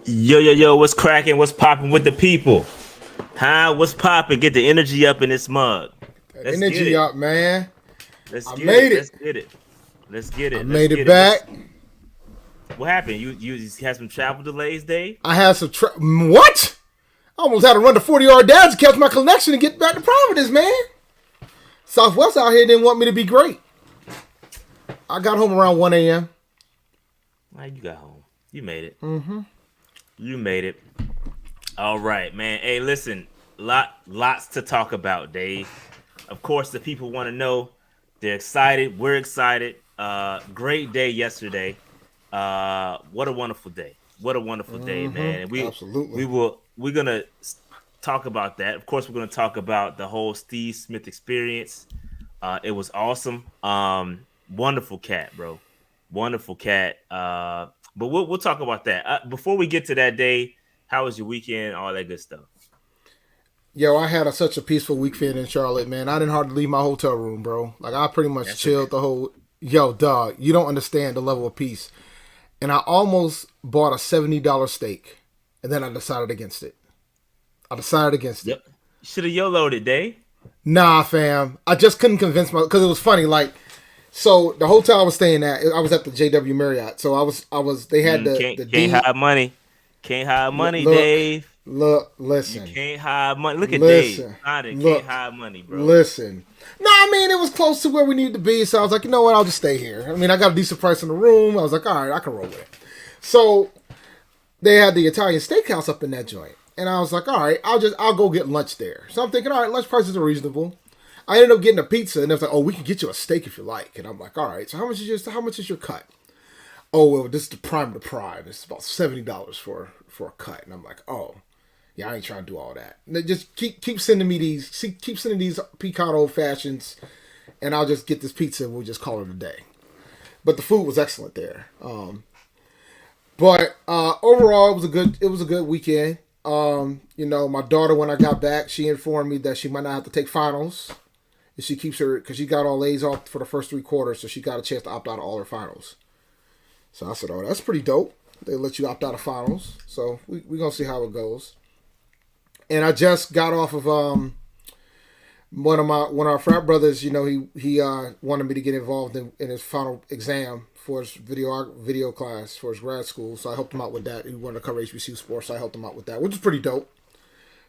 Yo, what's cracking? What's popping with the people? Huh? What's popping? Get the energy up in this mug. That Let's get energy it. up, man. Let's I get it. made Let's it. get it. Let's get I it. Let's made it get it. back. What happened? You had some travel delays, Dave? I had some what? I almost had to run the 40-yard dash to catch my connection and get back to Providence, man. Southwest out here didn't want me to be great. I got home around 1 a.m. Ah, you got home. You made it. You made it. All right, man. Hey, listen. Lots to talk about, Dave. Of course, the people want to know. They're excited. We're excited. Great day yesterday. What a wonderful day. What a wonderful day, man. And Absolutely. we're gonna talk about that. Of course, we're gonna talk about the whole Steve Smith experience. It was awesome. Wonderful cat, bro. Wonderful cat. But we'll talk about that. Before we get to that day, how was your weekend? All that good stuff. Yo, I had such a peaceful weekend in Charlotte, man. I didn't hardly leave my hotel room, bro. Like, I pretty much chilled the whole... Yo, dog, you don't understand the level of peace. And I almost bought a $70 steak, and then I decided against it. Yep. Should have YOLO'd it, Dave. Nah, fam. I just couldn't convince my... Because it was funny, like... So, the hotel I was staying at, I was at the JW Marriott. So, I was... They had Can't hide money. Can't hide money, look, Dave. Listen. You can't hide money. Look at Dave. Can't hide money, bro. Listen. No, I mean, it was close to where we needed to be. So I was like, you know what? I'll just stay here. I mean, I got a decent price in the room. I was like, all right, I can roll with it. So they had the Italian steakhouse up in that joint. And I was like, all right, I'll go get lunch there. So I'm thinking, all right, lunch prices are reasonable. I ended up getting a pizza. And they was like, oh, we can get you a steak if you like. And I'm like, all right, so how much is your cut? Oh, well, this is the prime of the prime. It's about $70 for a cut. And I'm like, oh. Yeah, I ain't trying to do all that. And they just keep sending me these pecan old fashions, and I'll just get this pizza and we'll just call it a day. But the food was excellent there. But overall, it was a good weekend. My daughter, when I got back, she informed me that she might not have to take finals. And she keeps because she got all A's off for the first 3 quarters, so she got a chance to opt out of all her finals. So I said, oh, that's pretty dope. They let you opt out of finals. So we're going to see how it goes. And I just got off of one of our frat brothers. He wanted me to get involved in his final exam for his video class for his grad school. So I helped him out with that. He wanted to cover HBCU sports, so I helped him out with that, which is pretty dope.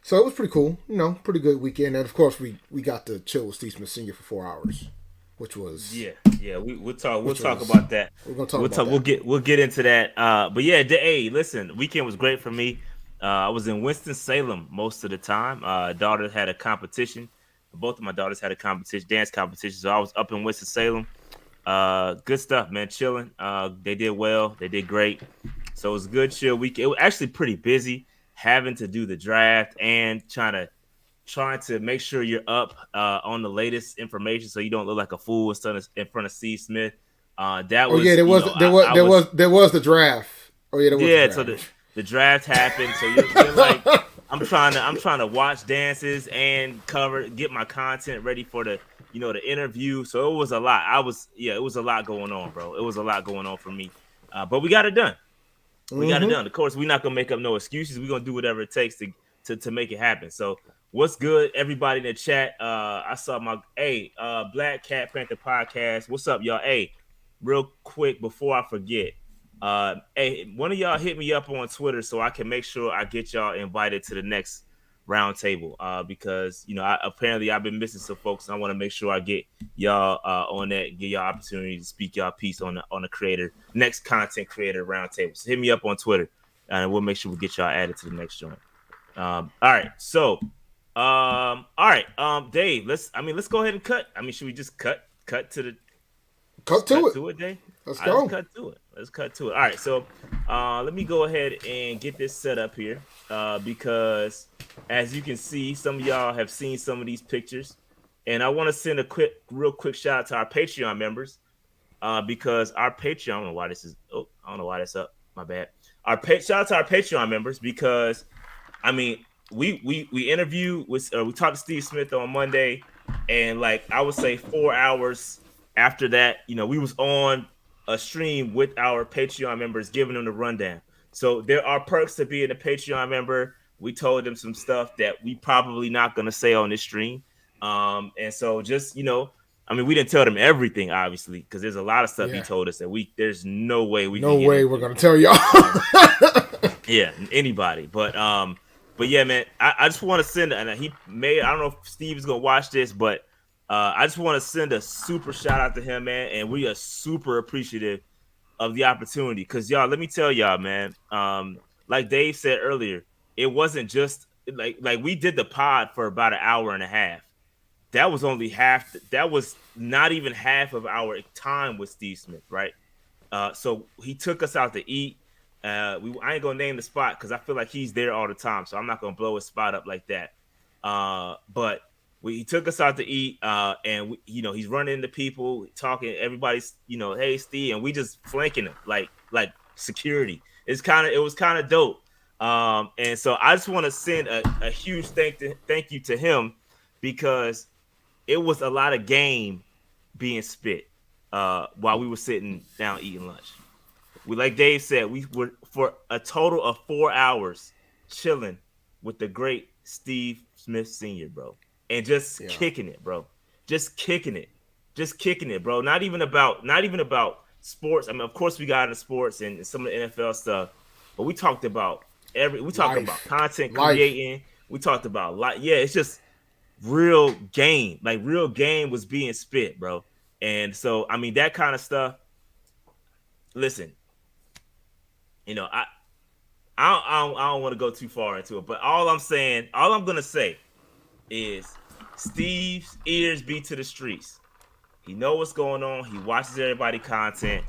So it was pretty cool. Pretty good weekend. And of course we got to chill with Steve Smith Sr. for 4 hours, which was We'll talk about that. We're gonna talk about that. We'll get into that. But yeah, hey, listen, weekend was great for me. I was in Winston-Salem most of the time. Daughter had a competition. Both of my daughters had a dance competition. So I was up in Winston-Salem. Good stuff, man. Chilling. They did well. They did great. So it was a good chill week. It was actually pretty busy having to do the draft and trying to make sure you're up on the latest information so you don't look like a fool in front of Steve Smith. That was there was the draft. Oh yeah, there was the draft. So the draft happened, so you're like, I'm trying to watch dances and get my content ready for the interview. So it was a lot. It was a lot going on, bro. It was a lot going on for me, but we got it done. We got it done. Of course, we're not gonna make up no excuses. We're gonna do whatever it takes to make it happen. So what's good, everybody in the chat? I saw my Black Cat Panther Podcast. What's up, y'all? Hey, real quick before I forget. Hey, one of y'all hit me up on Twitter so I can make sure I get y'all invited to the next round table. Because apparently I've been missing some folks, and I want to make sure I get y'all on that, give y'all opportunity to speak y'all piece on the next content creator round table. So hit me up on Twitter, and we'll make sure we get y'all added to the next joint. All right, so Dave, let's go ahead and cut. Should we just cut to it, Dave? Let's go. Let's cut to it. All right, so let me go ahead and get this set up here because, as you can see, some of y'all have seen some of these pictures, and I want to send a real quick shout out to our Patreon members because our Patreon. I don't know why this is. Oh, I don't know why that's up. My bad. Shout out to our Patreon members because, we interviewed we talked to Steve Smith on Monday, and I would say 4 hours after that, we was on a stream with our Patreon members, giving them the rundown. So there are perks to being a Patreon member. We told them some stuff that we probably not going to say on this stream. And so just, I mean, we didn't tell them everything, obviously, because there's a lot of stuff he told us that there's no way we can get we're going to tell y'all. Yeah, anybody. But yeah, man, I just want to send, and I don't know if Steve is going to watch this, but I just want to send a super shout out to him, man. And we are super appreciative of the opportunity. Because, y'all, let me tell y'all, man, like Dave said earlier, it wasn't just like we did the pod for about an hour and a half. That was only half. That was not even half of our time with Steve Smith, right? So he took us out to eat. I ain't gonna name the spot because I feel like he's there all the time, so I'm not gonna blow his spot up like that. But he took us out to eat, and he's running into people, talking. Everybody's, hey Steve, and we just flanking him like security. It was kind of dope. And so I just want to send a huge thank you to him because it was a lot of game being spit while we were sitting down eating lunch. Like Dave said, we were for a total of 4 hours chilling with the great Steve Smith Sr., bro, and just kicking it, bro. Just kicking it, bro. Not even about sports. I mean, of course, we got into sports and some of the NFL stuff, but we talked about about content creating. We talked about it's just real game. Like real game was being spit, bro. And so, I mean, that kind of stuff. Listen, I don't want to go too far into it, but all I'm gonna say is Steve's ears be to the streets. He know what's going on. He watches everybody content.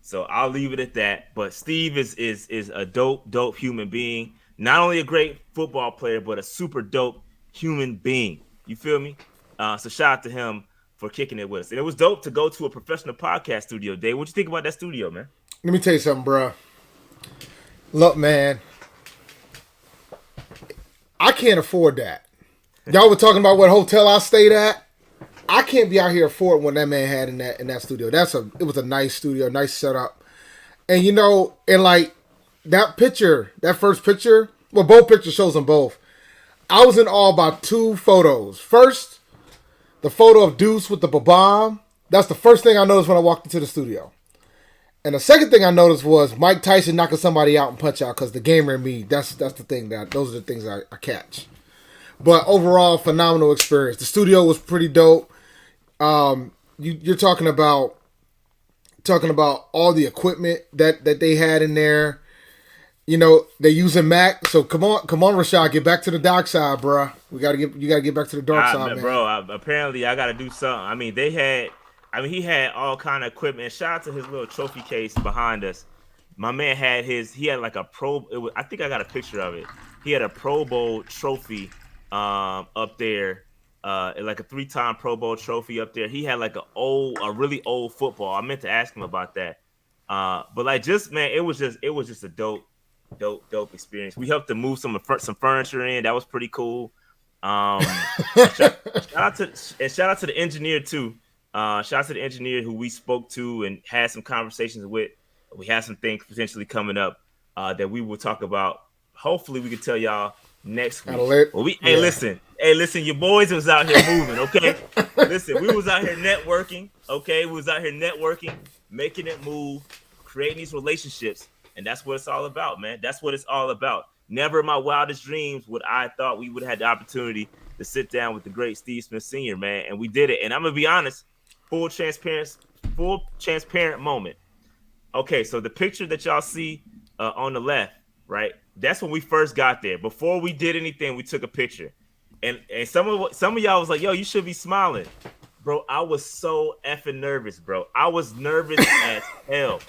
So I'll leave it at that. But Steve is a dope human being. Not only a great football player, but a super dope human being. You feel me? So shout out to him for kicking it with us. And it was dope to go to a professional podcast studio, Dave. What you think about that studio, man? Let me tell you something, bro. Look, man. I can't afford that. Y'all were talking about what hotel I stayed at. I can't be out here affording what that man had in that studio. It was a nice studio, nice setup. And and like that picture, that first picture, well, both pictures shows them both. I was in awe about two photos. First, the photo of Deuce with the bomb. That's the first thing I noticed when I walked into the studio. And the second thing I noticed was Mike Tyson knocking somebody out and punch out because the gamer in me, that's the thing those are the things I catch. But overall, phenomenal experience. The studio was pretty dope. You're talking about all the equipment that they had in there. They're using Mac. So come on, Rashad, get back to the dark side, bro. You gotta get back to the dark side, man. Bro, apparently I gotta do something. I mean, he had all kind of equipment. Shout out to his little trophy case behind us. My man had like a I think I got a picture of it. He had a Pro Bowl trophy up there. Like a 3-time Pro Bowl trophy up there. He had like a really old football. I meant to ask him about that. But like just man, it was just a dope experience. We helped to move some furniture in. That was pretty cool. Shout out to the engineer too. Shout out to the engineer who we spoke to and had some conversations with. We have some things potentially coming up that we will talk about. Hopefully, we can tell y'all next week. Hey, listen, your boys was out here moving, okay? Listen, we was out here networking, okay? We was out here networking, making it move, creating these relationships, and that's what it's all about, man. That's what it's all about. Never in my wildest dreams would I thought we would have had the opportunity to sit down with the great Steve Smith Sr., man, and we did it. And I'm gonna be honest, full transparent moment. Okay, so the picture that y'all see on the left, right? That's when we first got there. Before we did anything, we took a picture. And some of y'all was like, yo, you should be smiling. Bro, I was so effing nervous, bro. I was nervous as hell.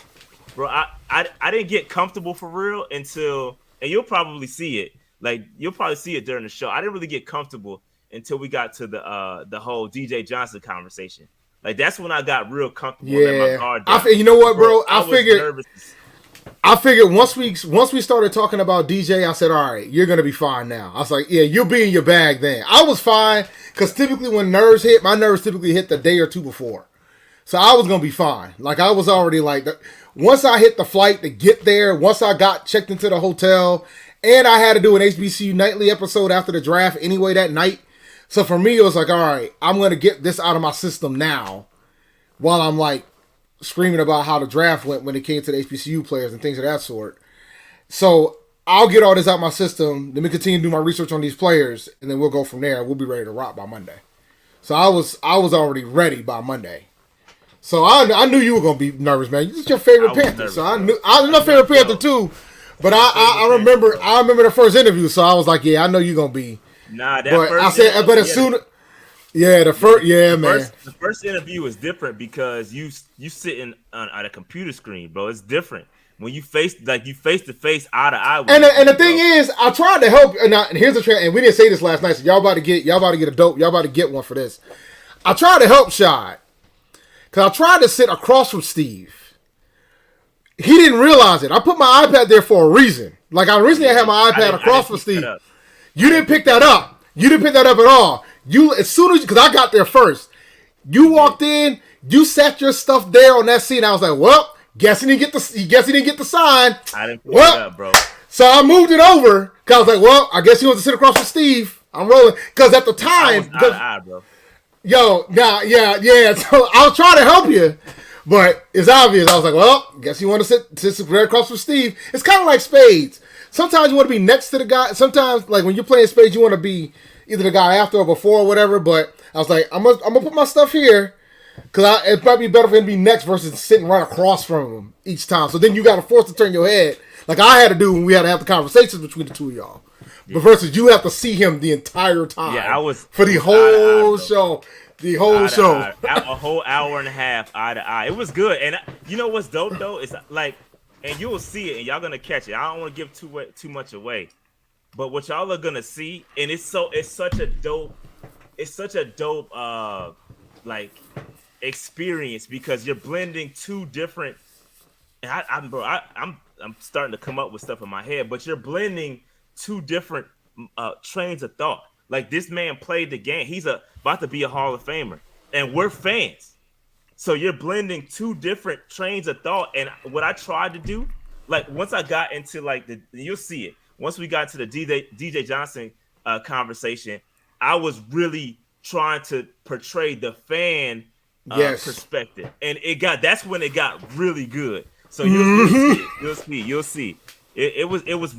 Bro, I didn't get comfortable for real until, and you'll probably see it. Like, you'll probably see it during the show. I didn't really get comfortable until we got to the whole DJ Johnson conversation. Like, that's when I got real comfortable. Yeah. Let my guard down. You know what, bro? I figured once we started talking about DJ, I said, all right, you're going to be fine now. I was like, yeah, you'll be in your bag then. I was fine because typically when my nerves typically hit the day or two before. So I was gonna be fine. Like I was already like, once I hit the flight to get there, once I got checked into the hotel, and I had to do an HBCU nightly episode after the draft anyway that night. So for me, it was like, all right, I'm gonna get this out of my system now, while I'm like screaming about how the draft went when it came to the HBCU players and things of that sort. So I'll get all this out of my system. Let me continue to do my research on these players, and then we'll go from there. We'll be ready to rock by Monday. So I was already ready by Monday. So I knew you were gonna be nervous, man. This is your favorite Panther, nervous, so I was my favorite Panther too. But I remember the first interview, so I was like, yeah, I know you're gonna be. Nah, that but first I said, but as soon, yeah, the first interview is different because you sitting on a computer screen, bro. It's different when you face to face, eye to eye. And the thing is, I tried to help. And here's the trend, and we didn't say this last night. So y'all about to get one for this. I tried to help Shad. Because I tried to sit across from Steve. He didn't realize it. I put my iPad there for a reason. Like, I originally had my iPad across from Steve. You didn't pick that up. You didn't pick that up at all. Because I got there first. You walked in, you sat your stuff there on that seat. I was like, well, guess he didn't get the sign. I didn't pick it up, bro. So I moved it over. Because I was like, well, I guess he wants to sit across from Steve. I'm rolling. Because at the time... bro. Yo, nah, yeah. So I was trying to help you, but it's obvious. I was like, well, guess you want to sit right across from Steve. It's kind of like spades. Sometimes you want to be next to the guy. Sometimes, like when you're playing spades, you want to be either the guy after or before or whatever. But I was like, I'm gonna put my stuff here because it might be better for him to be next versus sitting right across from him each time. So then you got to force to turn your head, like I had to do when we had to have the conversations between the two of y'all. But versus you have to see him the entire time. Yeah, I was for the whole show. The whole show. A whole hour and a half, eye to eye. It was good. And you know what's dope though? It's like, and you will see it, and y'all gonna catch it. I don't want to give too much away, but what y'all are gonna see, and it's such a dope like experience because you're blending two different. And I'm starting to come up with stuff in my head, but you're blending two different trains of thought. Like this man played the game. He's about to be a Hall of Famer, and we're fans. So you're blending two different trains of thought. And what I tried to do, like once I got into like you'll see it. Once we got to the DJ Johnson conversation, I was really trying to portray the fan perspective, and that's when it got really good. So you'll see. It was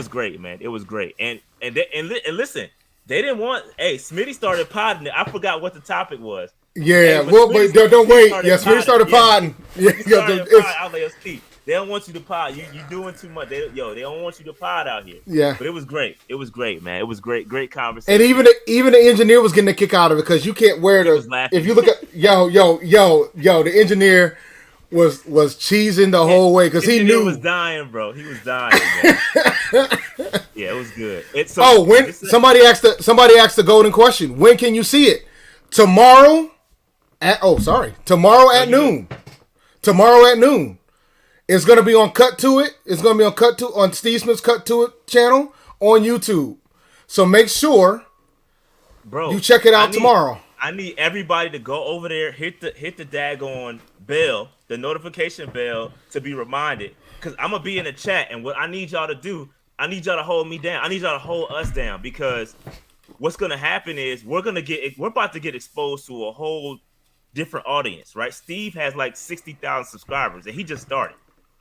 great, man. It was great. And listen, they didn't want. Hey, Smitty started podding it. I forgot what the topic was. Yeah, well, but don't wait. Yeah, Smitty started podding. Yeah, I was like, Steve, they don't want you to pod. You doing too much. They don't want you to pod out here. Yeah, but it was great. It was great, man. It was great conversation. And even the engineer was getting a kick out of it because you can't wear the. If you look at the engineer was cheesing the whole way because he knew he was dying, bro. He was dying. Yeah, it was good. When somebody asked the golden question, when can you see it? Tomorrow at noon. Tomorrow at noon. It's gonna be on Cut To It. It's gonna be on Steve Smith's Cut To It channel on YouTube. So make sure, bro, you check it out tomorrow. I need everybody to go over there, hit the daggone bell, the notification bell, to be reminded. Because I'm gonna be in the chat, and what I need y'all to do, I need y'all to hold me down. I need y'all to hold us down because what's gonna happen is we're about to get exposed to a whole different audience, right? Steve has like 60,000 subscribers, and he just started,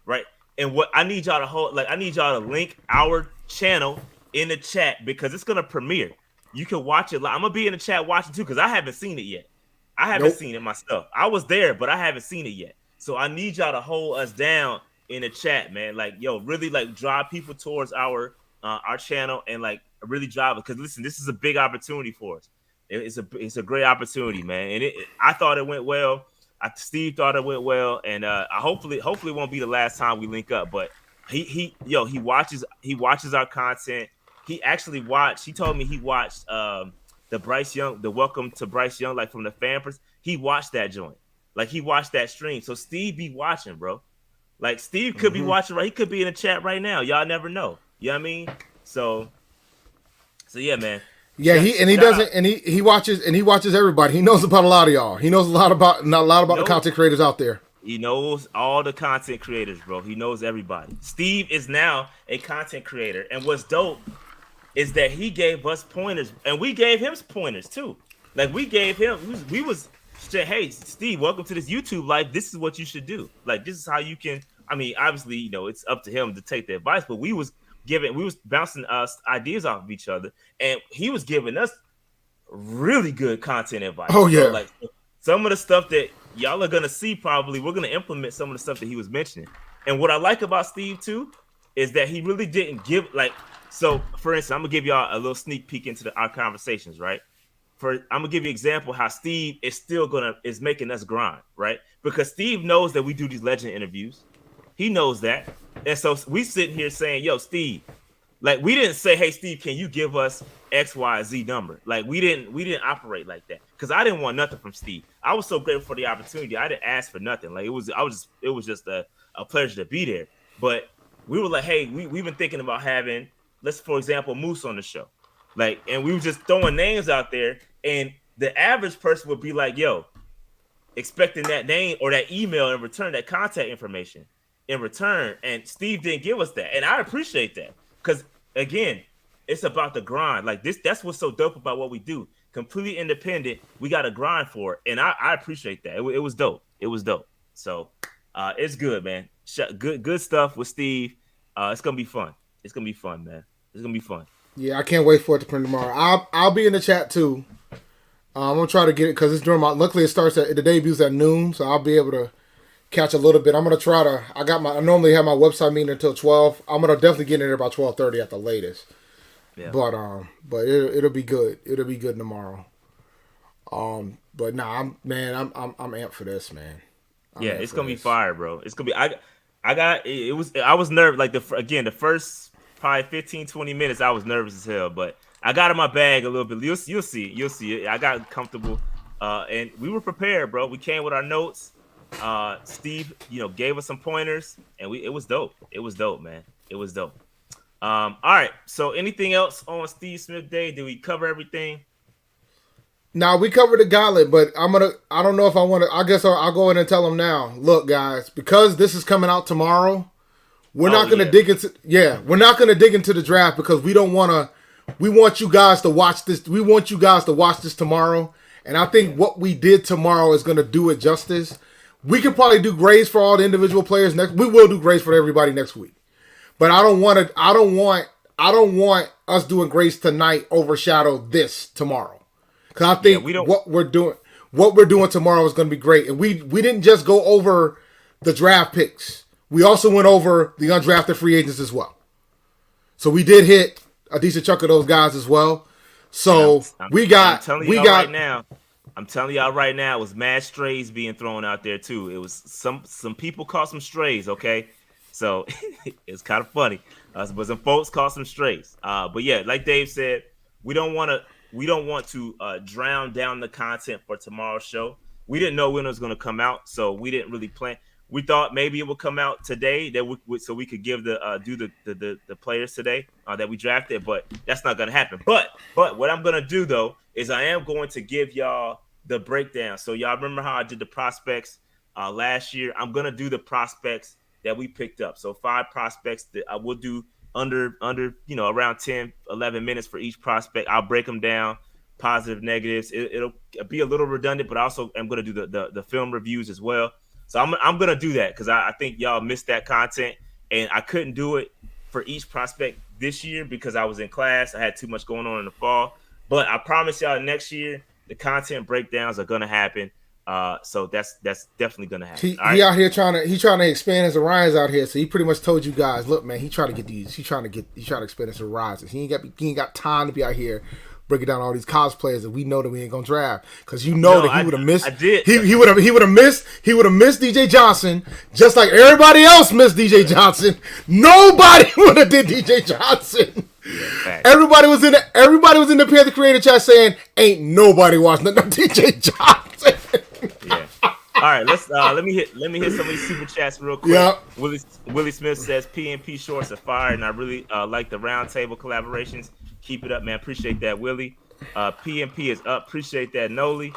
right? And what I need y'all to hold, like I need y'all to link our channel in the chat because it's gonna premiere. You can watch it live. I'm gonna be in the chat watching too because I haven't seen it yet. I haven't seen it myself. I was there, but I haven't seen it yet. So I need y'all to hold us down in the chat, man. Like, really like drive people towards our channel and like really drive it. Because listen, this is a big opportunity for us. It's a great opportunity, man. And I thought it went well. Steve thought it went well, and hopefully it won't be the last time we link up. But he watches our content. He actually watched. He told me he watched the Bryce Young, the Welcome to Bryce Young, like from the fan perspective. He watched that joint, like he watched that stream. So Steve be watching, bro. Like Steve could be watching, right? He could be in the chat right now. Y'all never know. You know what I mean? So yeah, man. Yeah, he watches everybody. He knows about a lot of y'all. He knows a lot about the content creators out there. He knows all the content creators, bro. He knows everybody. Steve is now a content creator, and what's dope is that he gave us pointers, and we gave him pointers too. Like we gave him, we was said, hey, Steve, welcome to this YouTube life. This is what you should do. Like this is how you can. I mean, obviously, it's up to him to take the advice, but we was bouncing us ideas off of each other, and he was giving us really good content advice. Oh yeah, so, like some of the stuff that y'all are gonna see, probably we're gonna implement some of the stuff that he was mentioning. And what I like about Steve too is that he really didn't give so. For instance, I'm gonna give y'all a little sneak peek into our conversations, right? I'm gonna give you an example how Steve is making us grind, right? Because Steve knows that we do these legend interviews. He knows that. And so we sitting here saying, yo, Steve, like we didn't say, hey, Steve, can you give us X, Y, Z number? Like we didn't operate like that. Because I didn't want nothing from Steve. I was so grateful for the opportunity. I didn't ask for nothing. Like it was just a pleasure to be there. But we were like, hey, we've been thinking about having, for example, Moose on the show. Like, and we were just throwing names out there, and the average person would be like, yo, expecting that name or that email in return, that contact information in return. And Steve didn't give us that. And I appreciate that. Because again, it's about the grind. Like that's what's so dope about what we do. Completely independent. We got to grind for it. And I appreciate that. It was dope. It was dope. So it's good, man. Good stuff with Steve. It's going to be fun. It's going to be fun, man. It's going to be fun. Yeah, I can't wait for it to print tomorrow. I'll be in the chat too. I'm gonna try to get it because it's during luckily it starts the debuts at noon, so I'll be able to catch a little bit. I'm gonna try to. I normally have my website meeting until 12. I'm gonna definitely get in there about 12:30 at the latest. Yeah. But it'll be good. It'll be good tomorrow. But nah, I'm amped for this, man. It's gonna be fire, bro. It's gonna be. I was nervous. Like the first probably 15, 20 minutes, I was nervous as hell, but I got in my bag a little bit. You'll see. I got comfortable, and we were prepared, bro. We came with our notes. Steve, gave us some pointers, and it was dope. It was dope, man. It was dope. All right. So, anything else on Steve Smith Day? Did we cover everything? Nah, we covered the gauntlet, but I don't know if I want to. I guess I'll go in and tell them now. Look, guys, because this is coming out tomorrow, we're not going to dig into. Yeah, we're not going to dig into the draft because we don't want to. We want you guys to watch this. We want you guys to watch this tomorrow. And I think what we did tomorrow is going to do it justice. We could probably do grades for all the individual players next. We will do grades for everybody next week. But I don't want us doing grades tonight overshadow this tomorrow. Because I think what we're doing tomorrow is going to be great. And we didn't just go over the draft picks. We also went over the undrafted free agents as well. So we did hit a decent chunk of those guys as well. So I'm telling y'all right now, it was mad strays being thrown out there too. It was some people caught some strays, okay? So it's kind of funny. But some folks caught some strays. But yeah, like Dave said, we don't want to drown down the content for tomorrow's show. We didn't know when it was going to come out, so we didn't really plan. We thought maybe it would come out today so we could give the players today that we drafted, but that's not going to happen. But what I'm going to do though is I am going to give y'all the breakdown. So y'all remember how I did the prospects last year? I'm going to do the prospects that we picked up. So 5 prospects that I will do under around 10, 11 minutes for each prospect. I'll break them down, positive, negatives. It'll be a little redundant, but also I'm going to do the film reviews as well. So I'm going to do that because I think y'all missed that content, and I couldn't do it for each prospect this year because I was in class. I had too much going on in the fall. But I promise y'all next year, the content breakdowns are going to happen. So that's definitely going to happen. He out here trying to expand his horizons out here. So he pretty much told you guys, look, man, he trying to expand his horizons. He ain't got time to be out here breaking down all these cosplayers that we know that we ain't gonna draft because that he would have missed. He would have missed DJ Johnson just like everybody else missed DJ Johnson. Nobody would have did DJ Johnson. Yeah, everybody was in the Panther Creator chat saying, "Ain't nobody watching no DJ Johnson." Yeah. All right, let me hit some of these super chats real quick. Yep. Willie Smith says PNP shorts are fire, and I really like the roundtable collaborations. Keep it up, man. Appreciate that, Willie. PMP is up. Appreciate that, Noli.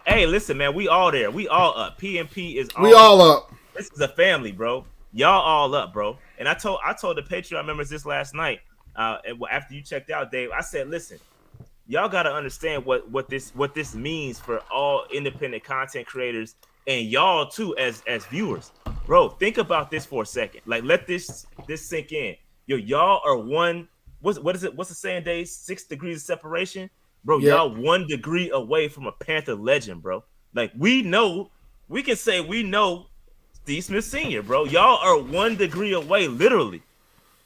Hey, listen, man, we all there. We all up. PMP is all. We all up. This is a family, bro. Y'all all up, bro. And I told the Patreon members this last night. After you checked out, Dave, I said, listen, y'all got to understand what this means for all independent content creators and y'all too as viewers, bro. Think about this for a second. Like, let this sink in. Y'all are one. What is it? What's the saying, Dave? 6 degrees of separation, bro. Yep. Y'all 1 degree away from a Panther legend, bro. Like, we can say we know Steve Smith Sr., bro. Y'all are 1 degree away, literally,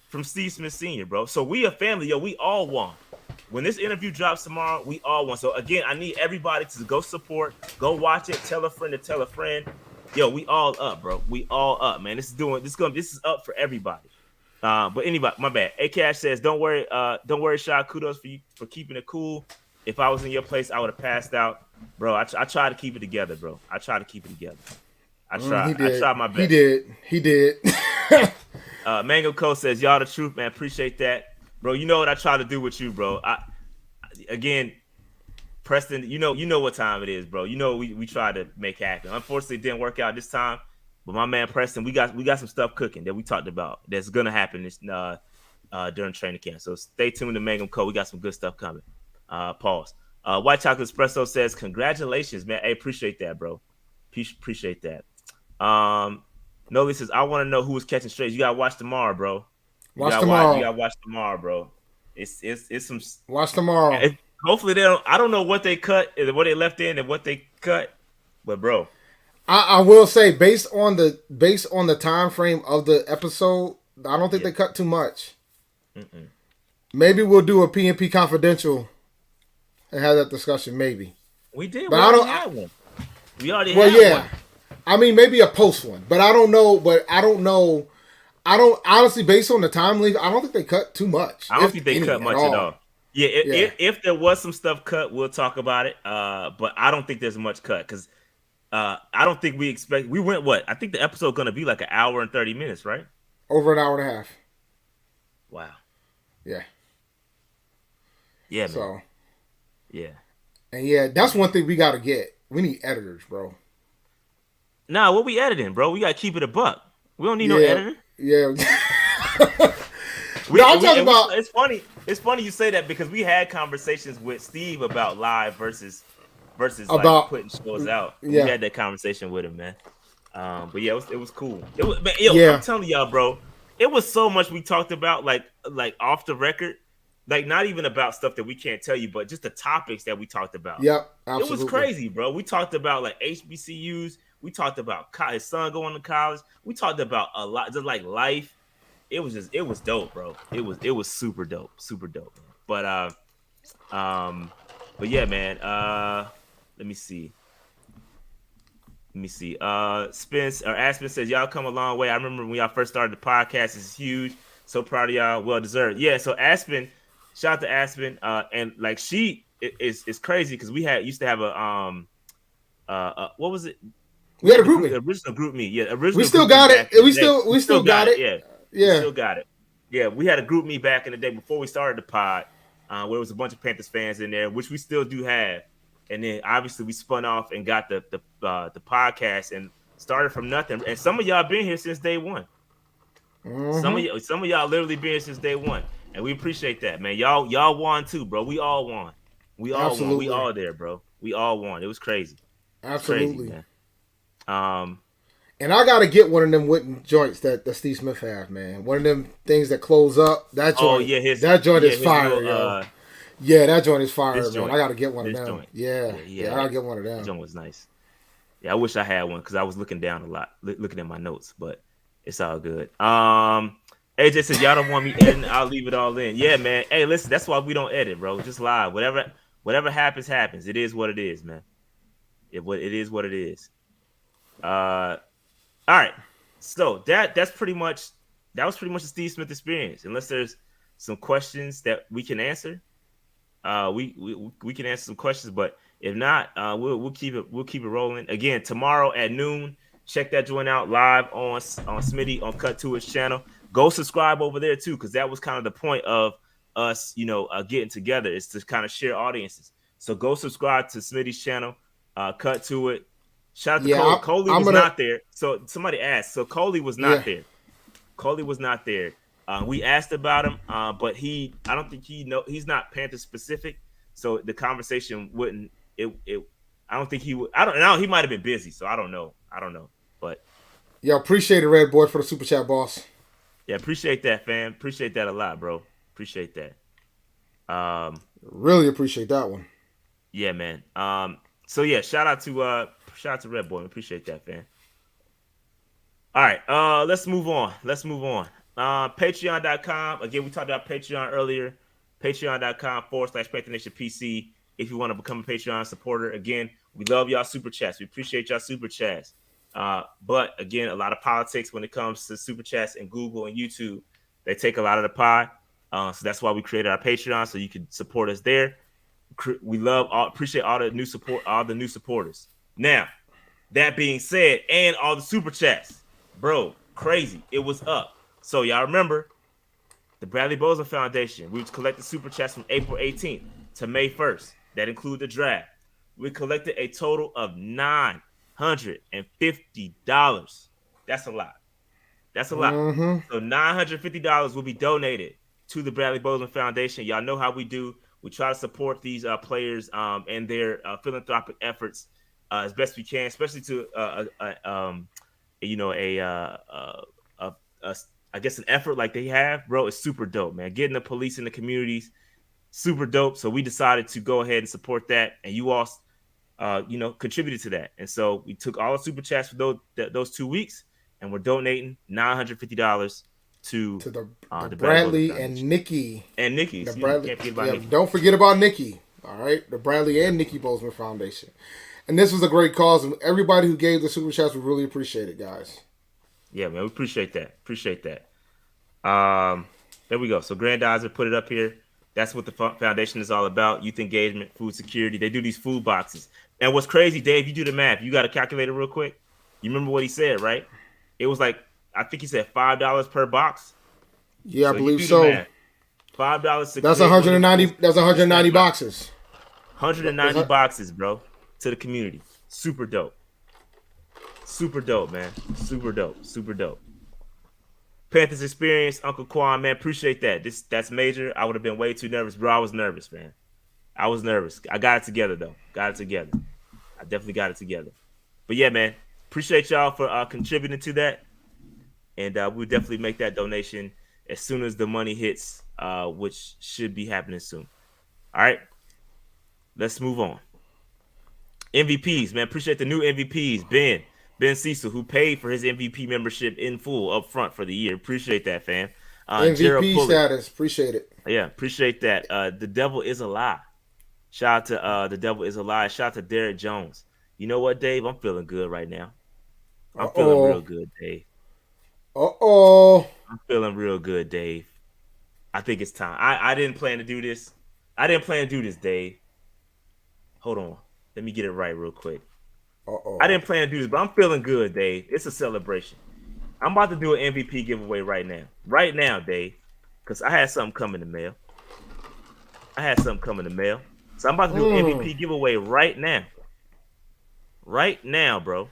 from Steve Smith Sr., bro. So we a family, we all won. When this interview drops tomorrow, we all won. So again, I need everybody to go support, go watch it, tell a friend to tell a friend. We all up, bro. We all up, man. This is up for everybody. But anybody, my bad. A-Cash says, don't worry, Shah. Kudos for keeping it cool. If I was in your place, I would have passed out, bro. I try to keep it together, bro. I try to keep it together. I tried my best. He did. Mango Co says, y'all the truth, man. Appreciate that, bro. You know what I try to do with you, bro. Again, Preston, you know what time it is, bro. You know we try to make happen. Unfortunately, it didn't work out this time. But my man Preston, we got some stuff cooking that we talked about that's gonna happen this during training camp. So stay tuned to Mangum Co. We got some good stuff coming. Pause. White Chocolate Espresso says, congratulations, man. Hey, appreciate that, bro. Appreciate that. Noli says, I want to know who was catching strays. You gotta watch tomorrow, bro. You gotta watch tomorrow, bro. It's some. Watch tomorrow. Hopefully they don't. I don't know what they cut, what they left in, and what they cut, but bro. I will say, based on the time frame of the episode, I don't think they cut too much. Mm-mm. Maybe we'll do a PNP confidential and have that discussion. Maybe we did. But we already had one. One. I mean, maybe a post one, but I don't know. I don't honestly, based on the time length, I don't think they cut too much. I don't think they cut much at all. Yeah, if there was some stuff cut, we'll talk about it. But I don't think there's much cut because. I don't think we went what? I think the episode going to be like an hour and 30 minutes, right? Over an hour and a half. Wow. Yeah. Yeah, man. So. Yeah. And that's one thing we got to get. We need editors, bro. Nah, what we editing, bro? We got to keep it a buck. We don't need no editor. Yeah. It's funny. It's funny you say that because we had conversations with Steve about live versus about like putting shows out. Yeah. We had that conversation with him, man. But yeah, it was cool. I'm telling y'all, bro, it was so much we talked about, like off the record, like not even about stuff that we can't tell you, but just the topics that we talked about. Yep, absolutely. It was crazy, bro. We talked about like HBCUs. We talked about his son going to college. We talked about a lot, just like life. It was dope, bro. It was super dope. But yeah, man. Let me see. Spence or Aspen says, y'all come a long way. I remember when y'all first started the podcast. It's huge. So proud of y'all. Well deserved. Yeah. So Aspen, shout out to Aspen. And like she is crazy because we used to have a what was it? We had a group meet. Original group meet. Yeah. Original. We still got it. We still got it. Yeah. We still got it. Yeah. We had a group meet back in the day before we started the pod, where it was a bunch of Panthers fans in there, which we still do have. And then obviously we spun off and got the podcast and started from nothing. And some of y'all been here since day one. Mm-hmm. Some of y'all literally been here since day one, and we appreciate that, man. Y'all won too, bro. We all won. We all won. We all there, bro. We all won. It was crazy. Absolutely, crazy, man. And I gotta get one of them wooden joints that Steve Smith have, man. One of them things that close up. That joint. That joint is fire, yo. Yeah, that joint is fire, man. I gotta get one of them. Yeah, I gotta get one of them. That joint was nice. Yeah, I wish I had one because I was looking down a lot, looking at my notes, but it's all good. AJ says, y'all don't want me editing, I'll leave it all in. Yeah, man. Hey, listen, that's why we don't edit, bro. Just live. Whatever happens. It is what it is, man. It is what it is. All right. So that was pretty much the Steve Smith experience. Unless there's some questions that we can answer. We can answer some questions, but if not, we'll keep it rolling. Again, tomorrow at noon, check that joint out live on Smitty on Cut to His channel. Go subscribe over there too, because that was kind of the point of us, getting together. It's to kind of share audiences. So go subscribe to Smitty's channel. Cut to it. Shout out to Coley. Coley was not there. So somebody asked. So Coley was not there. Coley was not there. We asked about him, but I don't think he's not Panther specific. So the conversation wouldn't. I don't think he would. I don't know. He might have been busy, so I don't know. But appreciate it, Red Boy, for the super chat, boss. Yeah, appreciate that, fam. Appreciate that a lot, bro. Appreciate that. Really appreciate that one. Yeah, man. So yeah, shout out to Red Boy. Appreciate that, fam. All right, let's move on. Patreon.com. Again, we talked about Patreon earlier. Patreon.com/Panther Nation PC. If you want to become a Patreon supporter, again, we love y'all super chats. We appreciate y'all super chats. But again, a lot of politics when it comes to super chats and Google and YouTube. They take a lot of the pie. So that's why we created our Patreon, so you can support us there. We appreciate all the new supporters. Now, that being said, and all the super chats, bro, crazy. It was up. So y'all remember the Bradly Bozeman Foundation. We collected super chats from April 18th to May 1st. That include the draft. We collected a total of $950. That's a lot. Mm-hmm. So $950 will be donated to the Bradly Bozeman Foundation. Y'all know how we do. We try to support these players and their philanthropic efforts as best we can, especially to I guess an effort like they have, bro. It's super dope, man. Getting the police in the communities, super dope. So we decided to go ahead and support that, and you all, contributed to that. And so we took all the super chats for those 2 weeks, and we're donating $950 to the Bradly and Nikki. And Nikki. Nikki. Don't forget about Nikki. All right, the Bradly and Nikki Bozeman Foundation. And this was a great cause, and everybody who gave the super chats, we really appreciate it, guys. Yeah, man, we appreciate that. There we go. So Grandizer put it up here. That's what the foundation is all about. Youth engagement, food security. They do these food boxes. And what's crazy, Dave, you do the math. You got a calculator real quick? You remember what he said, right? It was like, I think he said $5 per box. Yeah, I believe so. $5. That's 190. That's 190 boxes. 190 boxes, bro, to the community. Super dope. Super dope, man. Super dope. Panthers experience, Uncle Quan, man. Appreciate that. That's major. I would have been way too nervous, bro. I was nervous, man. I was nervous. I got it together, though. I definitely got it together. But yeah, man. Appreciate y'all for contributing to that. And we'll definitely make that donation as soon as the money hits, which should be happening soon. All right. Let's move on. MVPs, man. Appreciate the new MVPs. Ben Cecil, who paid for his MVP membership in full up front for the year. Appreciate that, fam. MVP status. Appreciate it. Yeah, appreciate that. The devil is a lie. Shout out to The Devil is a Lie. Shout out to Derek Jones. You know what, Dave? I'm feeling good right now. I'm feeling real good, Dave. I'm feeling real good, Dave. I think it's time. I didn't plan to do this. Dave. Hold on. Let me get it right real quick. I didn't plan to do this, but I'm feeling good, Dave. It's a celebration. I'm about to do an MVP giveaway right now. Right now, Dave. Because I had something come in the mail. So I'm about to do an MVP giveaway right now. Right now, bro.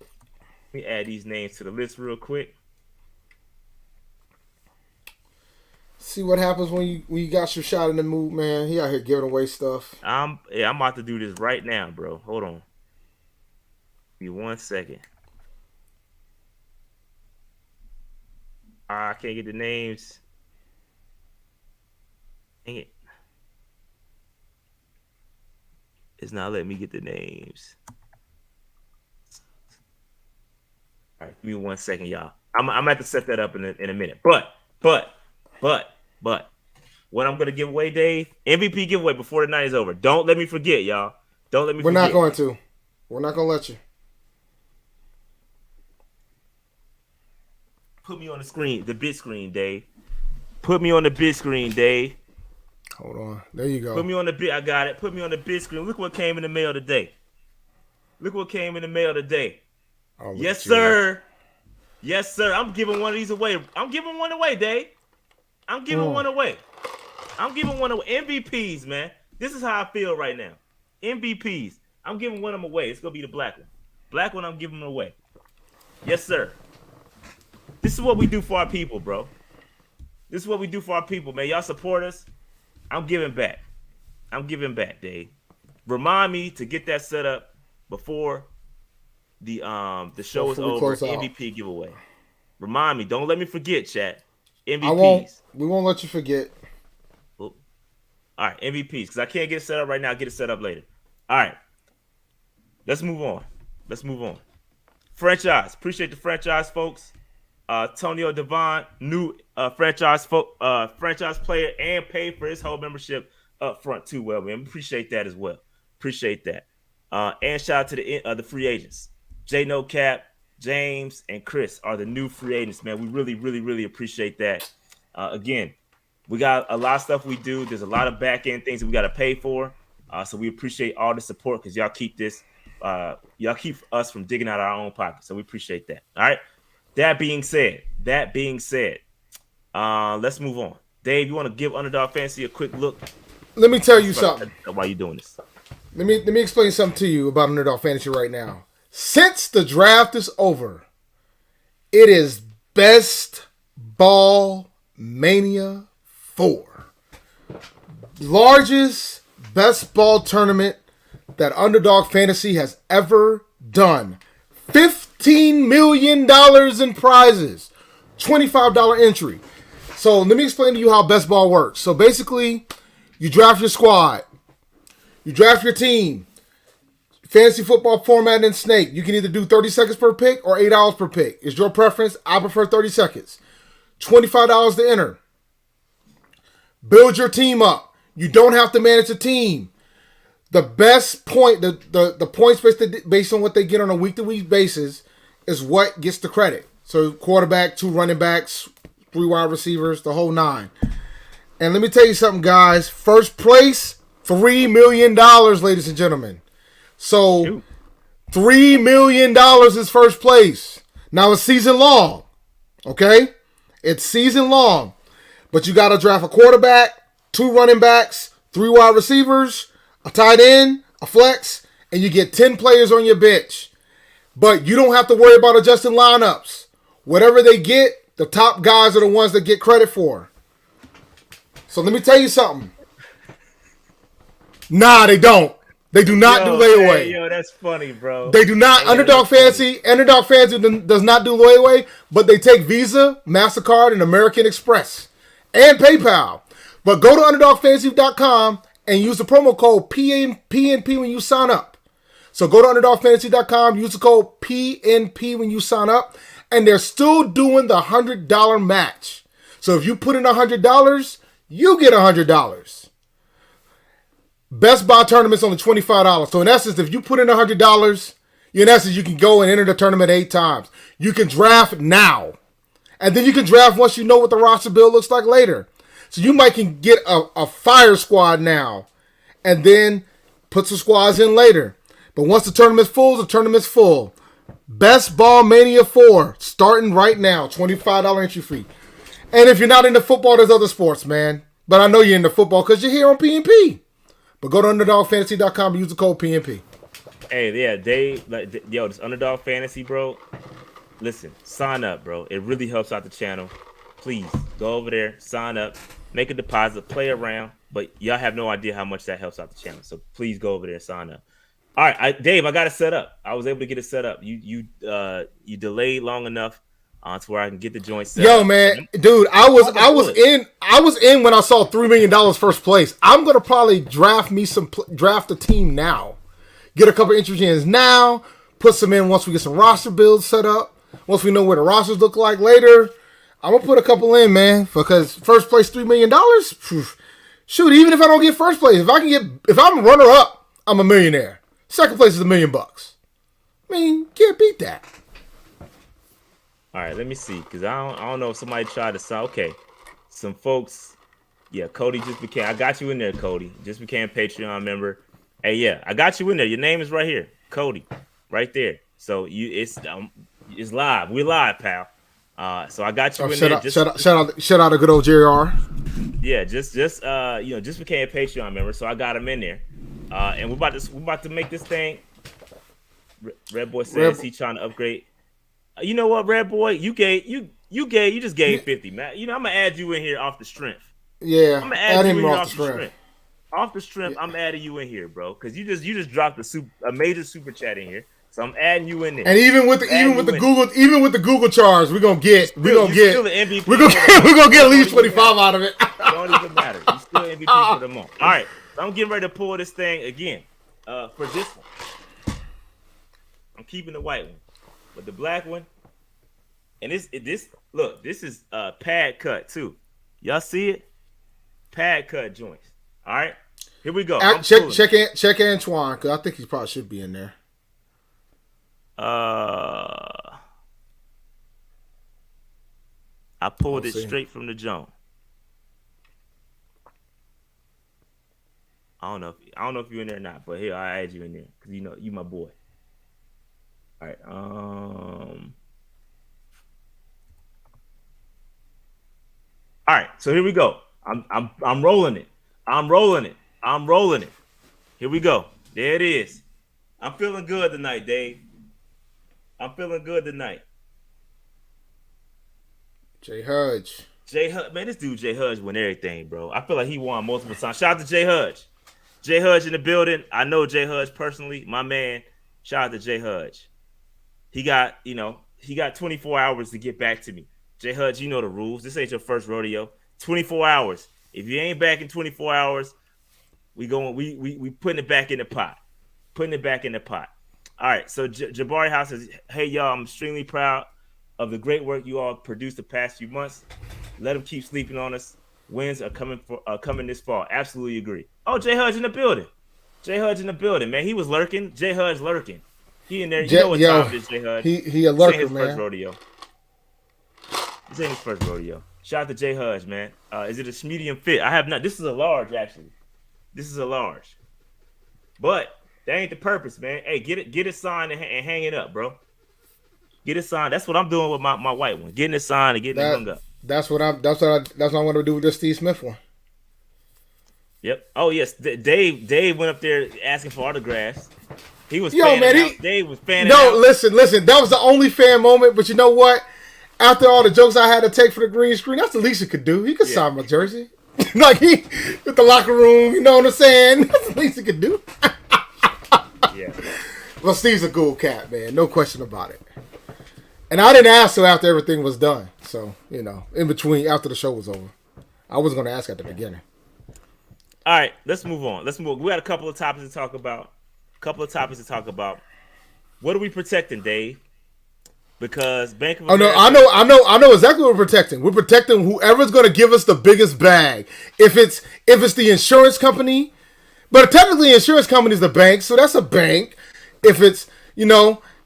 Let me add these names to the list real quick. See what happens when you got your shot in the mood, man. He out here giving away stuff. I'm about to do this right now, bro. Hold on. Give me 1 second. I can't get the names. Dang it. It's not letting me get the names. All right, give me 1 second, y'all. I'm gonna have to set that up in a minute. But what I'm gonna give away, Dave, MVP giveaway before the night is over. Don't let me forget, y'all. Don't let me forget. We're not going to. We're not gonna let you. Put me on the screen, the big screen, Dave. Put me on the big screen, Dave. Hold on. There you go. Put me on the big. I got it. Put me on the big screen. Look what came in the mail today. Oh, yes, sir. Yes, sir. I'm giving one of these away. I'm giving one away, Dave. I'm giving one away. I'm giving one of MVPs, man. This is how I feel right now. MVPs. I'm giving one of them away. It's gonna be the black one. Black one, I'm giving them away. Yes, sir. This is what we do for our people, bro. This is what we do for our people, man. Y'all support us. I'm giving back. I'm giving back, Dave. Remind me to get that set up before the show is over. MVP giveaway. Remind me. Don't let me forget, chat. MVPs. We won't let you forget. All right, MVPs, because I can't get it set up right now. I'll get it set up later. All right. Let's move on. Franchise. Appreciate the franchise, folks. Tonio Devon, new franchise player, and paid for his whole membership up front too. Well, man, appreciate that as well. Appreciate that. And shout out to the free agents. J No Cap, James, and Chris are the new free agents, man. We really, really, really appreciate that. Again, we got a lot of stuff we do. There's a lot of back end things that we got to pay for. So we appreciate all the support because y'all keep this. Y'all keep us from digging out our own pockets. So we appreciate that. All right. That being said, let's move on. Dave, you want to give Underdog Fantasy a quick look? Let me tell you something. Why you doing this? Let me explain something to you about Underdog Fantasy right now. Since the draft is over, it is Best Ball Mania 4. Largest best ball tournament that Underdog Fantasy has ever done. $15 million in prizes. $25 entry. So let me explain to you how best ball works. So basically, you draft your squad. You draft your team. Fantasy football format in Snake. You can either do 30 seconds per pick or $8 per pick. It's your preference. I prefer 30 seconds. $25 to enter. Build your team up. You don't have to manage a team. The best point, the points based on what they get on a week-to-week basis is what gets the credit. So quarterback, 2 running backs, 3 wide receivers, the whole 9. And let me tell you something, guys. First place, $3 million, ladies and gentlemen. So $3 million is first place. Now it's season long. Okay? It's season long. But you got to draft a quarterback, 2 running backs, 3 wide receivers, a tight end, a flex, and you get 10 players on your bench. But you don't have to worry about adjusting lineups. Whatever they get, the top guys are the ones that get credit for. So let me tell you something. Nah, they don't. They do not do layaway. Hey, that's funny, bro. They do not. Underdog Fantasy does not do layaway, but they take Visa, MasterCard, and American Express, and PayPal. But go to UnderdogFantasy.com and use the promo code PNP when you sign up. So go to UnderdogFantasy.com, use the code PNP when you sign up, and they're still doing the $100 match. So if you put in $100, you get $100. Best ball tournament's only $25. So in essence, if you put in $100, you can go and enter the tournament 8 times. You can draft now. And then you can draft once you know what the roster build looks like later. So you might can get a fire squad now and then put some squads in later. But once the tournament's full, the tournament's full. Best Ball Mania 4, starting right now, $25 entry fee. And if you're not into football, there's other sports, man. But I know you're into football because you're here on PNP. But go to UnderdogFantasy.com and use the code PNP. Hey, yeah, Dave, this Underdog Fantasy, bro. Listen, sign up, bro. It really helps out the channel. Please, go over there, sign up, make a deposit, play around. But y'all have no idea how much that helps out the channel. So please go over there and sign up. All right, Dave, I got it set up. I was able to get it set up. You delayed long enough to where I can get the joint set up. Yo, man, dude, I was in when I saw $3 million first place. I'm gonna probably draft a team now. Get a couple entry ins now. Put some in once we get some roster builds set up. Once we know where the rosters look like later. I'm gonna put a couple in, man, because first place $3 million. Shoot, even if I don't get first place, if I'm runner up, I'm a millionaire. Second place is $1 million. I mean, can't beat that. All right, let me see, because I don't know if somebody tried to say, okay, some folks, yeah, Cody just became, I got you in there, Cody, just became a Patreon member. Hey, yeah, I got you in there. Your name is right here, Cody, right there. So it's live. We're live, pal. So I got you in there. Shout out to good old JR. Yeah, just became a Patreon member, so I got him in there. And we're about to make this thing. Red Boy says he trying to upgrade. You know what, Red Boy? You just gave 50, man. You know, I'm gonna add you in here off the strength. Yeah, I'm gonna add you in here off the strength. Off the strength, I'm adding you in here, bro, because you just dropped a major super chat in here, so I'm adding you in there. And even with the Google charge, we're gonna get at least 25 out of it. It don't even matter. You still MVP for the month. All right, so I'm getting ready to pull this thing again. For this one, I'm keeping the white one, but the black one, and this is pad cut too. Y'all see it? Pad cut joints. All right. Here we go. Check Antoine, because I think he probably should be in there. I pulled it straight from the Joan. I don't know if you're in there or not, but here I add you in there because you my boy. All right. All right. So here we go. I'm rolling it. I'm rolling it. Here we go. There it is. I'm feeling good tonight, Dave. I'm feeling good tonight. J Hudge. Man, this dude J Hudge win everything, bro. I feel like he won multiple times. Shout out to J Hudge. J Hudge in the building. I know J Hudge personally. My man. Shout out to J Hudge. He got 24 hours to get back to me. J Hudge, you know the rules. This ain't your first rodeo. 24 hours. If you ain't back in 24 hours, we putting it back in the pot. All right, so Jabari House says, hey, y'all, I'm extremely proud of the great work you all produced the past few months. Let them keep sleeping on us. Wins are coming this fall. Absolutely agree. Oh, J Hudge in the building. Man. He was lurking. J Hudge lurking. He in there. You know what time it is, J Hudge. He a lurker, man. First rodeo. This ain't his first rodeo. Shout out to J Hudge, man. Is it a medium fit? I have not. This is a large, actually. But that ain't the purpose, man. Hey, get it signed and hang it up, bro. Get it signed. That's what I'm doing with my white one. Getting it signed and getting it hung up. That's what I want to do with this Steve Smith one. Yep. Oh yes, Dave went up there asking for autographs. He was Dave was fanning out. Listen. That was the only fan moment. But you know what? After all the jokes I had to take for the green screen, that's the least he could do. He could sign my jersey. Like he with the locker room, you know what I'm saying? That's the least he could do. Yeah. Well, Steve's a cool cat, man. No question about it. And I didn't ask till after everything was done. So, in between, after the show was over. I wasn't going to ask at the beginning. All right, let's move on. We had a couple of topics to talk about. What are we protecting, Dave? Because Bank of America... I know exactly what we're protecting. We're protecting whoever's going to give us the biggest bag. If it's the insurance company, but technically the insurance company is the bank, so that's a bank. If it's, and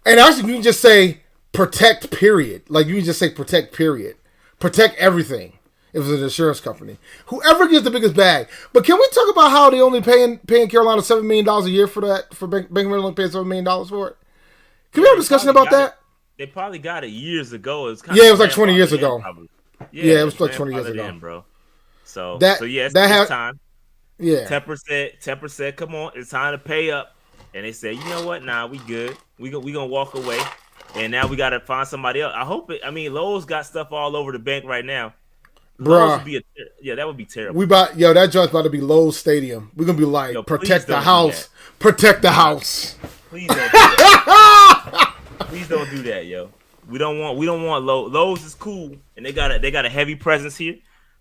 actually you can just say protect, period. Like you can just say protect, period. Protect everything. If it's an insurance company. Whoever gets the biggest bag. But can we talk about how they only paying Carolina $7 million a year for that? For Bank of America only paying $7 million for it? Can we have a discussion about that? They probably got it years ago. It was like 20 years ago. Yeah, it was like 20 years ago, bro. So it's time. Yeah. Tepper said, "Come on, it's time to pay up." And they said, "You know what? Nah, we good. We gonna walk away." And now we gotta find somebody else. I hope it. I mean, Lowe's got stuff all over the bank right now. Bruh. That would be terrible. That joint's about to be Lowe's Stadium. We're gonna be like, protect the house. Protect the house. Please don't do that. Please don't do that, yo. We don't want Lowe's. Lowe's is cool, and they got a heavy presence here,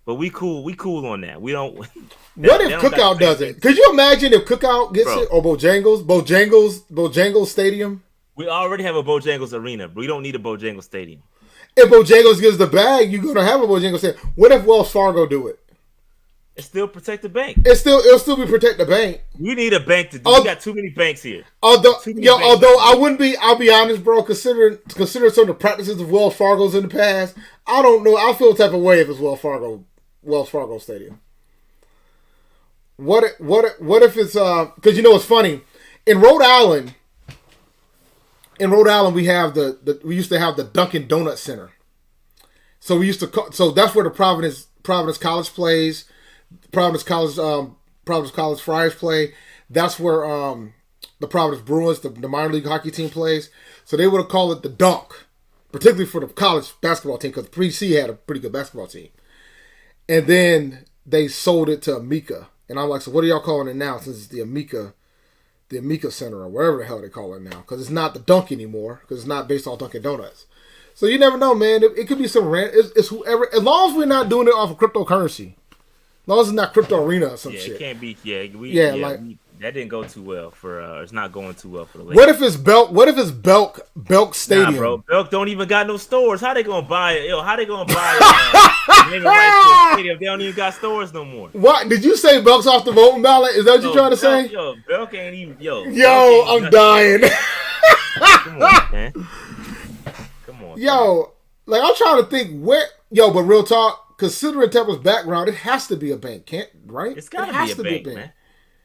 but we cool on that. We don't. What if Cookout does it? Could you imagine if Cookout gets it or Bojangles Stadium? We already have a Bojangles arena, but we don't need a Bojangles Stadium. If Bojangles gives the bag, you're gonna have a Bojangles Stadium. What if Wells Fargo do it? It still protect the bank. It'll still be protect the bank. We need a bank to do. We got too many banks here. Although I wouldn't be. I'll be honest, bro. Considering some of the practices of Wells Fargo's in the past, I don't know. I feel the type of way if it's Wells Fargo Stadium. What if it's because it's funny in Rhode Island. In Rhode Island, we used to have the Dunkin' Donut Center. So so that's where the Providence College plays. Providence College Friars play. That's where the Providence Bruins, the minor league hockey team, plays. So they would have called it the Dunk, particularly for the college basketball team, because Pre-C had a pretty good basketball team. And then they sold it to Amica. And I'm like, so what are y'all calling it now, since it's the Amica Center or whatever the hell they call it now? Because it's not the Dunk anymore, because it's not based on Dunkin' Donuts. So you never know, man. It could be some it's whoever, as long as we're not doing it off of cryptocurrency. As long as it's not Crypto Arena or some shit. It can't be. That didn't go too well for. It's not going too well for the Lakers. What if it's Belk Stadium? Nah, bro. Belk don't even got no stores. How they gonna buy it? Yo, how they gonna buy it? Naming rights to the stadium. They don't even got stores no more. What did you say? Belk's off the voting ballot? Is that what you're trying to say? Yo, Belk ain't even. Yo, I'm dying. Come on, man. Come on. Yo, like I'm trying to think where. Yo, but real talk. Considering Tempa's background, it has to be a bank, right? It's gotta be a bank, man.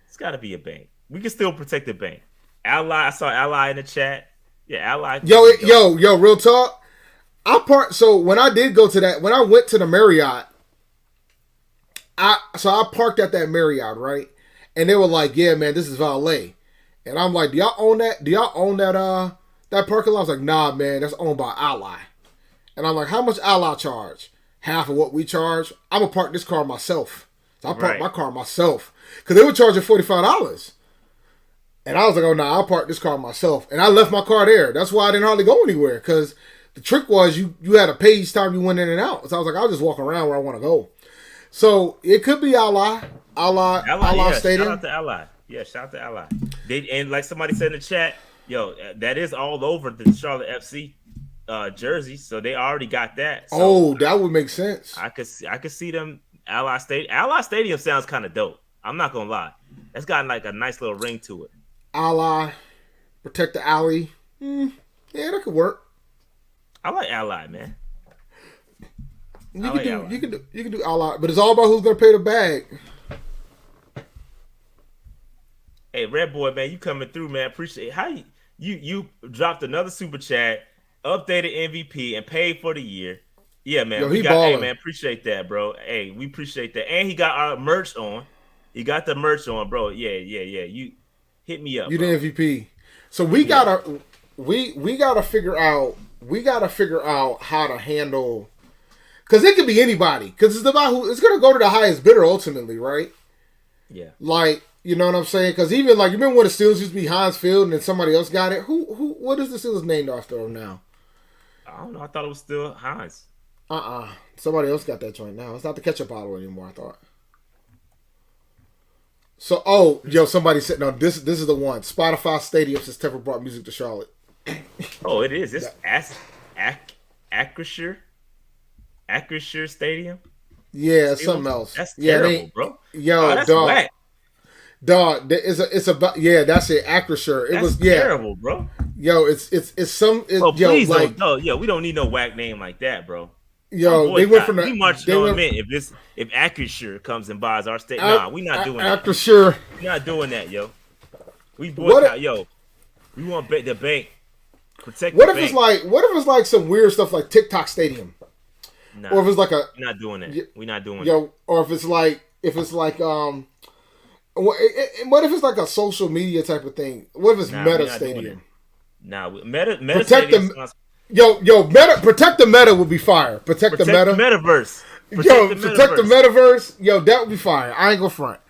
It's gotta be a bank. We can still protect the bank. Ally, I saw Ally in the chat. Yeah, Ally. Yo, real talk. So when I did go to that, when I went to the Marriott, I parked at that Marriott, right? And they were like, "Yeah, man, this is valet." And I'm like, "Do y'all own that? Do y'all own that parking lot?" I was like, "Nah, man, that's owned by Ally." And I'm like, "How much Ally charge?" Half of what we charge. I'm gonna park this car myself. So I parked my car myself because they were charging $45, and I was like, "Oh no, I'll park this car myself." And I left my car there. That's why I didn't hardly go anywhere, because the trick was you had to pay each time you went in and out. So I was like, I'll just walk around where I want to go. So it could be Ally Stadium. Shout out to Ally. Yeah, shout out to Ally. And like somebody said in the chat, yo, that is all over the Charlotte FC. Jersey, so they already got that. So that would make sense. I could see them Ally Stadium. Ally Stadium sounds kind of dope. I'm not gonna lie. That's got like a nice little ring to it. Ally, protect the alley. Yeah, that could work. I like Ally, man. You can do Ally, but it's all about who's gonna pay the bag. Hey, Red Boy, man, you coming through, man. Appreciate it. How you dropped another super chat. Updated MVP and paid for the year. Yeah, man. Yo, man, appreciate that, bro. Hey, we appreciate that. And he got our merch on. He got the merch on, bro. Yeah. You hit me up. You the MVP. So we gotta figure out how to handle, because it could be anybody. Because it's about it's gonna go to the highest bidder ultimately, right? Yeah. Like, you know what I'm saying? Because even like, you remember when the Steelers used to be Heinz Field and then somebody else got it? What is the Steelers named after now? I don't know. I thought it was still Heinz. Somebody else got that joint now. It's not the ketchup bottle anymore, I thought. So, somebody said, no, this is the one. Spotify Stadium since Tepper brought music to Charlotte. Oh, it is. It's Acrisure Stadium? Yeah, it's something else. That's terrible, bro. That's dog. Whack. Dog, it's about that's it. Acrisure. It was terrible, bro. Yo, it's some. Please don't. No, we don't need no whack name like that, bro. Yo, they went from we marched on mint. If Acrisure comes and buys our state, we not doing that. Acrisure, we not doing that, yo. We boycott, yo. We want the bank. Protect. What if it's like some weird stuff like TikTok Stadium? Nah, or if it's like we're not doing that. We're not doing that. Or if it's like what if it's like a social media type of thing? What if it's Meta Stadium? Meta Stadium. Meta, protect the Meta would be fire. Protect the Meta. Metaverse. Protect the Metaverse. Yo, that would be fire. I ain't gonna front.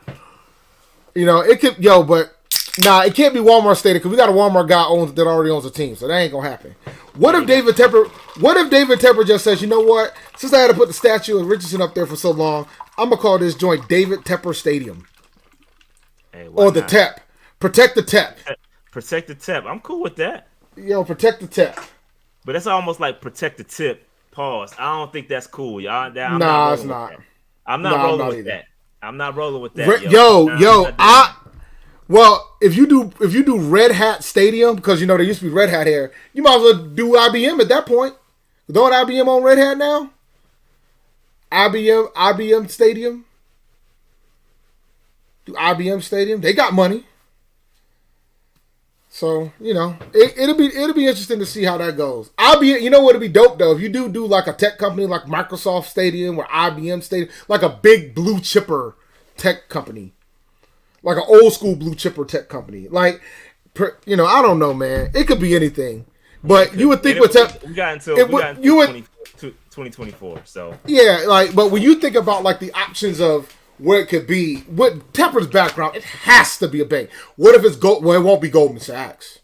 It could. But it can't be Walmart Stadium because we got a Walmart guy that already owns a team, so that ain't gonna happen. What if David Tepper just says, you know what? Since I had to put the statue of Richardson up there for so long, I'm gonna call this joint David Tepper Stadium. Hey, or the TEP. Protect the TEP. Protect the TEP. I'm cool with that. Protect the TEP. But that's almost like protect the tip. Pause. I don't think that's cool, y'all. It's not. I'm not rolling with that. I'm not rolling with that. If you do Red Hat Stadium, because there used to be Red Hat here, you might as well do IBM at that point. Don't IBM own Red Hat now? IBM Stadium. Do IBM Stadium? They got money. So, it'll be interesting to see how that goes. IBM, what'd be dope though? If you do like a tech company like Microsoft Stadium or IBM Stadium, like a big blue chipper tech company, like an old school blue chipper tech company. Like, I don't know, man. It could be anything. But you would think with tech, we got until 2024. So yeah, like, but when you think about like the options of where it could be, with Tepper's background, it has to be a bank. What if it's well, it won't be Goldman Sachs.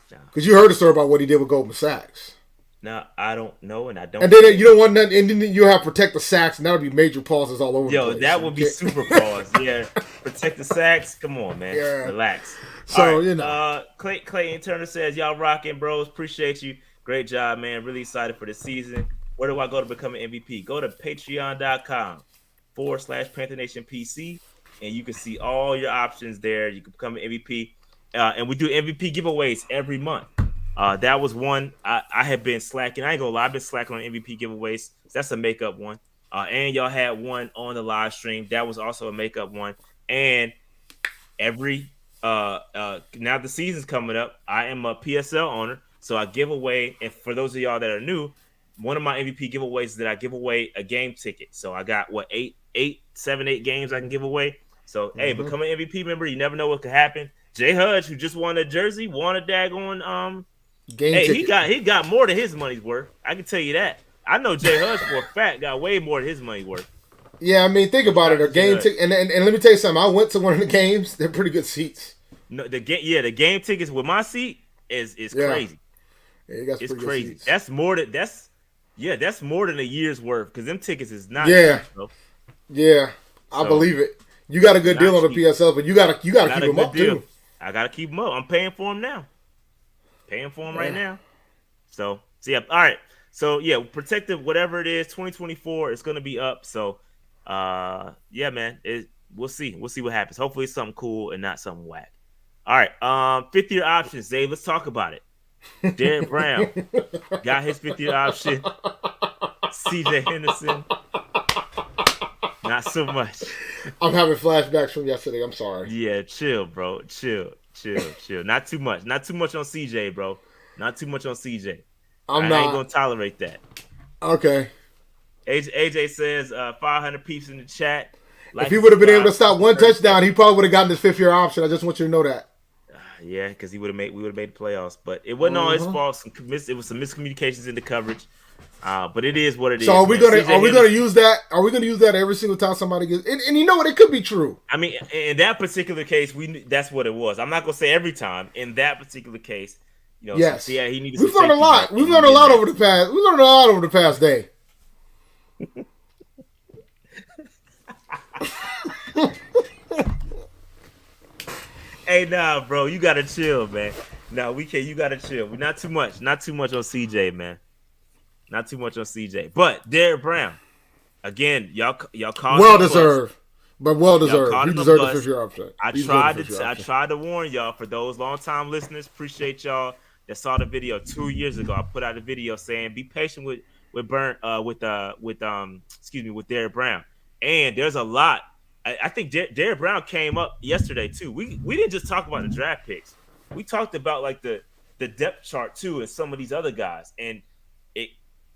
Because you heard the story about what he did with Goldman Sachs. No, I don't know, and I don't. And then you don't want nothing, and then you have protect the sacks, and that would be major pauses all over. Yo, the place. that would be super pause. Yeah, protect the sacks. Come on, man. Yeah. Relax. So Clayton Turner says, "Y'all rocking, bros. Appreciate you. Great job, man. Really excited for the season. Where do I go to become an MVP? Go to patreon.com/Panther Nation PC, and you can see all your options there. You can become an MVP, and we do MVP giveaways every month." That was one I have been slacking. I ain't gonna lie, I've been slacking on MVP giveaways. So that's a makeup one. And y'all had one on the live stream. That was also a makeup one. And every now the season's coming up. I am a PSL owner, so I give away. And for those of y'all that are new, one of my MVP giveaways is that I give away a game ticket. So I got 8 games I can give away. So hey, become an MVP member. You never know what could happen. Jay Hudge, who just won a jersey, won a daggone game ticket. He got more than his money's worth. I can tell you that. I know Jay Hudge for a fact got way more than his money's worth. Yeah, I mean, think about it. A game ticket, and let me tell you something. I went to one of the games. They're pretty good seats. No, the game tickets with my seat is crazy. Yeah, it's crazy. Seats. That's more than a year's worth because them tickets is not. Yeah, cheap, yeah, I believe it. You got a good deal on the PSL, but you gotta keep them up too. I gotta keep them up. I'm paying for them now. Paying for them right now. So yeah, all right. So yeah, protective, whatever it is, 2024, it's gonna be up. So yeah, man, we'll see. We'll see what happens. Hopefully it's something cool and not something whack. All right, 5th-year options, Dave. Let's talk about it. Derek Brown got his 5th-year option. CJ Henderson, not so much. I'm having flashbacks from yesterday. I'm sorry. Yeah, chill, bro. Chill. Not too much. Not too much on CJ, bro. Not too much on CJ. I ain't gonna tolerate that. Okay. AJ says 500 peeps in the chat. If he would have been able to stop one touchdown, he probably would have gotten his 5th-year option. I just want you to know that. Yeah, because we would have made the playoffs, but it wasn't all his fault. It was some miscommunications in the coverage. But it is what it is. So are we gonna use that? Are we gonna use that every single time somebody gets? And you know what? It could be true. I mean, in that particular case, that's what it was. I'm not gonna say every time. In that particular case, yes. Yeah, he needed. We've learned a lot. We've learned a lot over the past. We learned a lot over the past day. Hey, nah, bro, you gotta chill, man. No, we can't. You gotta chill. We're not too much. Not too much on CJ, man. Not too much on CJ. But Derek Brown, again, y'all called well deserved, but well deserved. He deserved the 5th-year option. I tried to warn y'all. For those longtime listeners, appreciate y'all that saw the video 2 years ago. I put out a video saying be patient with Derek Brown. And there's a lot. I think Derek Brown came up yesterday too. We didn't just talk about the draft picks. We talked about like the depth chart too, and some of these other guys. And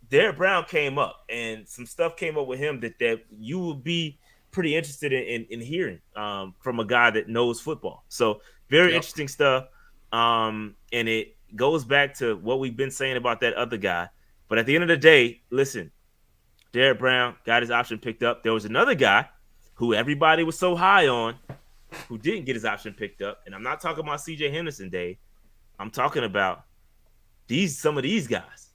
Derek Brown came up, and some stuff came up with him that you will be pretty interested in hearing from a guy that knows football. So very interesting stuff. And it goes back to what we've been saying about that other guy. But at the end of the day, listen, Derek Brown got his option picked up. There was another guy who everybody was so high on who didn't get his option picked up. And I'm not talking about CJ Henderson, Dave. I'm talking about some of these guys.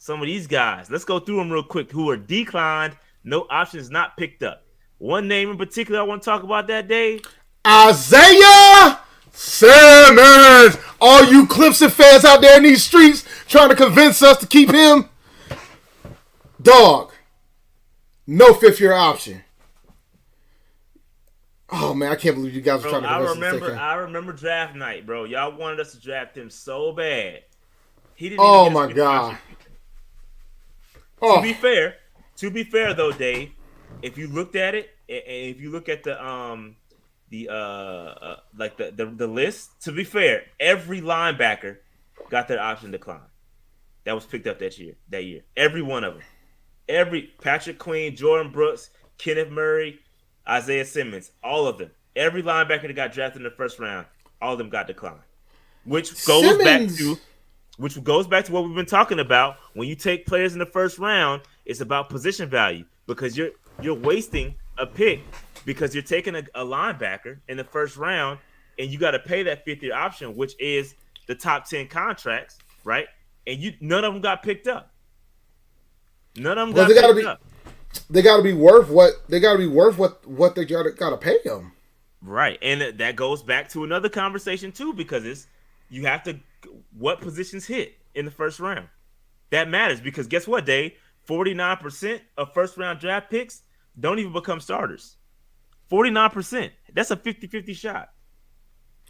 Some of these guys. Let's go through them real quick who are declined, no options not picked up. One name in particular I want to talk about that, Dave. Isaiah Simmons. All you Clemson fans out there in these streets trying to convince us to keep him. Dog. No 5th-year option. Oh, man, I can't believe you guys are trying to convince us to take him. I remember draft night, bro. Y'all wanted us to draft him so bad. He didn't even get his 5th-year option. To be fair though, Dave, if you looked at it, and if you look at the list, to be fair, every linebacker got their option declined. That was picked up that year. Every one of them. Every Patrick Queen, Jordan Brooks, Kenneth Murray, Isaiah Simmons, all of them. Every linebacker that got drafted in the first round, all of them got declined. Which goes back to what we've been talking about. When you take players in the first round, it's about position value because you're wasting a pick because you're taking a linebacker in the first round and you got to pay that 5th-year option, which is the top 10 contracts, right? And none of them got picked up. None of them got picked up. They got to be worth what they got to pay them. Right, and that goes back to another conversation too, because you have to what positions hit in the first round. That matters because guess what, Dave? 49% of first-round draft picks don't even become starters. 49%. That's a 50-50 shot.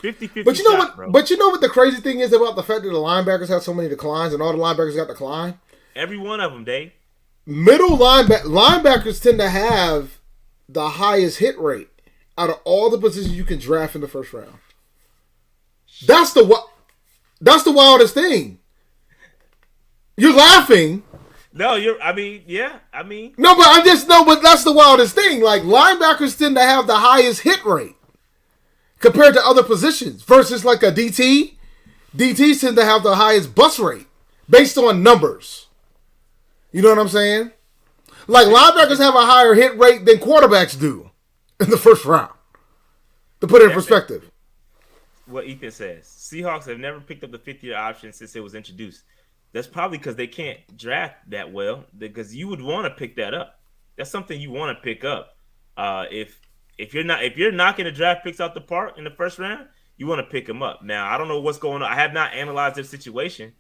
50-50 but you know shot, what? bro. But you know what the crazy thing is about the fact that the linebackers have so many declines and all the linebackers got declined? Every one of them, Dave. Middle linebackers tend to have the highest hit rate out of all the positions you can draft in the first round. That's the wildest thing. You're laughing. No, No, but but that's the wildest thing. Like, linebackers tend to have the highest hit rate compared to other positions versus like a DT. DTs tend to have the highest bust rate based on numbers. You know what I'm saying? Like, linebackers have a higher hit rate than quarterbacks do in the first round. To put it in perspective. What Ethan says. Seahawks have never picked up the 5th-year option since it was introduced. That's probably because they can't draft that well. Because you would want to pick that up. That's something you want to pick up. If you're knocking the draft picks out the park in the first round, you want to pick them up. Now, I don't know what's going on. I have not analyzed their situation,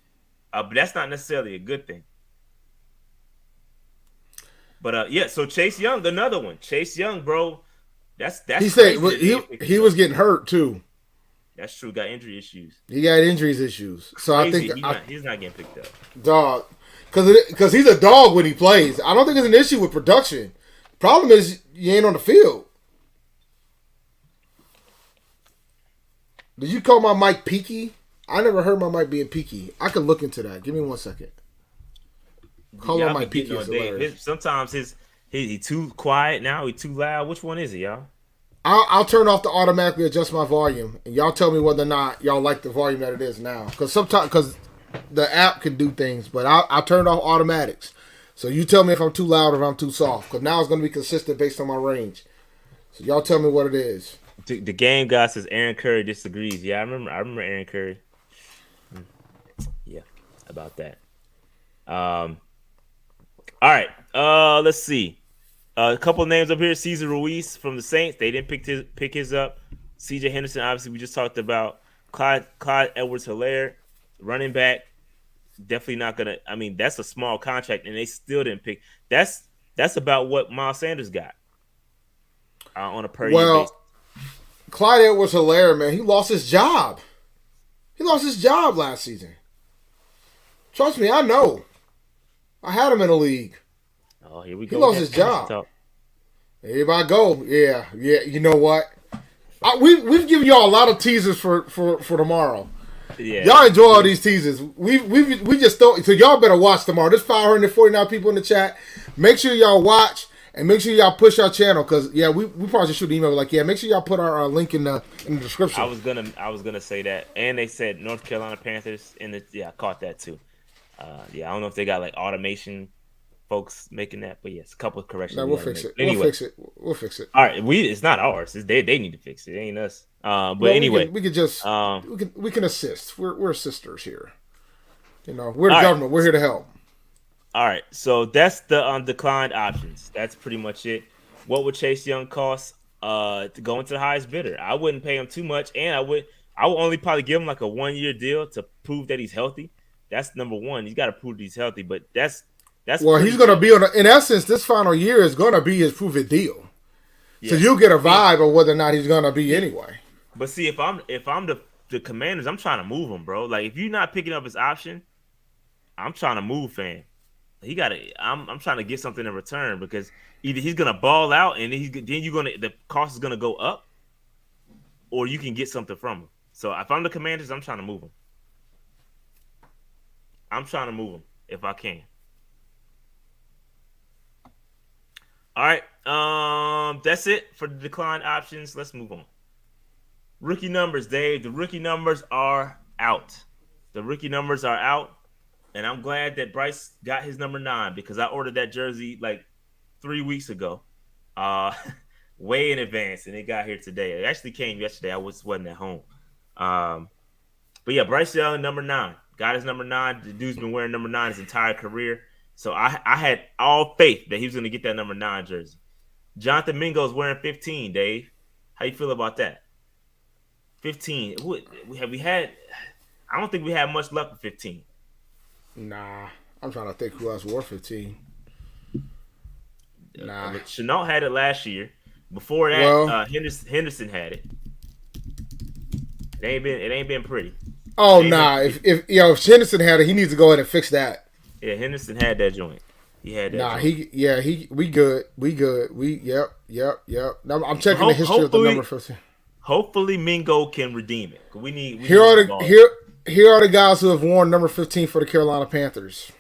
but that's not necessarily a good thing. But so Chase Young, another one. Chase Young, bro. That's he said he was getting hurt too. That's true. Got injury issues. He got injuries issues. So Crazy. I think he's not getting picked up. Dog, because he's a dog when he plays. I don't think it's an issue with production. Problem is you ain't on the field. Did you call my mic peaky? I never heard my mic being peaky. I could look into that. Give me 1 second. Call my mic peaky is hilarious. Sometimes he too quiet now. He too loud. Which one is it, y'all? I'll turn off to automatically adjust my volume, and y'all tell me whether or not y'all like the volume that it is now. Because the app can do things, but I'll turn it off automatics. So you tell me if I'm too loud or if I'm too soft. Because now it's going to be consistent based on my range. So y'all tell me what it is. The game guy says Aaron Curry disagrees. Yeah, I remember Aaron Curry. Yeah, about that. All right. Let's see. A couple of names up here. Cesar Ruiz from the Saints. They didn't pick his up. C.J. Henderson, obviously, we just talked about. Clyde Edwards-Helaire, running back. Definitely not going to – I mean, that's a small contract, and they still didn't pick. That's about what Miles Sanders got on a per-year basis. Clyde Edwards-Helaire, man, he lost his job. He lost his job last season. Trust me, I know. I had him in the league. Oh, here we go. He lost his job. Here I go. Yeah. You know what? We've given y'all a lot of teasers for tomorrow. Yeah. Y'all enjoy all these teasers. We just don't. So y'all better watch tomorrow. There's 549 people in the chat. Make sure y'all watch and make sure y'all push our channel because we probably should email like make sure y'all put our link in the description. I was gonna say that, and they said North Carolina Panthers I caught that too. I don't know if they got like automation folks making that, but yes, a couple of corrections. No, we'll fix it. Anyway. We'll fix it. All right, it's not ours. They need to fix it. It ain't us. Anyway, we can just we can assist. We're sisters here. You know, we're the government. Right. We're here to help. All right, so that's the declined options. That's pretty much it. What would Chase Young cost to go into the highest bidder? I wouldn't pay him too much, and I would only probably give him like a 1-year deal to prove that he's healthy. That's number one. He's got to prove that he's healthy, but that's well, he's going to be in essence, this final year is going to be his prove it deal. Yeah. So you'll get a vibe of whether or not he's going to be anyway. But see, if I'm the Commanders, I'm trying to move him, bro. Like if you're not picking up his option, I'm trying to move, fam. I'm trying to get something in return because either he's gonna ball out and then the cost is gonna go up, or you can get something from him. So if I'm the Commanders, I'm trying to move him. I'm trying to move him if I can. All right. That's it for the decline options. Let's move on. Rookie numbers, Dave. The rookie numbers are out. And I'm glad that Bryce got his number 9 because I ordered that jersey like 3 weeks ago, uh, way in advance, and it got here today. It actually came yesterday. I wasn't at home. But yeah, Bryce Young, number 9, got his number 9. The dude's been wearing number 9 his entire career, so I had all faith that he was going to get that number 9 jersey. Jonathan Mingo's wearing 15. Dave, how you feel about that? 15. Have we had? I don't think we had much luck with 15. Nah, I'm trying to think who else wore 15. Nah, Chenault had it last year. Before that, Henderson had it. It ain't been pretty. Oh nah, if Henderson had it, he needs to go ahead and fix that. Yeah, Henderson had that joint. He had that. Nah, joint. we good. Yep. Now, I'm checking the history of the number 15. Hopefully, Mingo can redeem it. Here are the guys who have worn number 15 for the Carolina Panthers: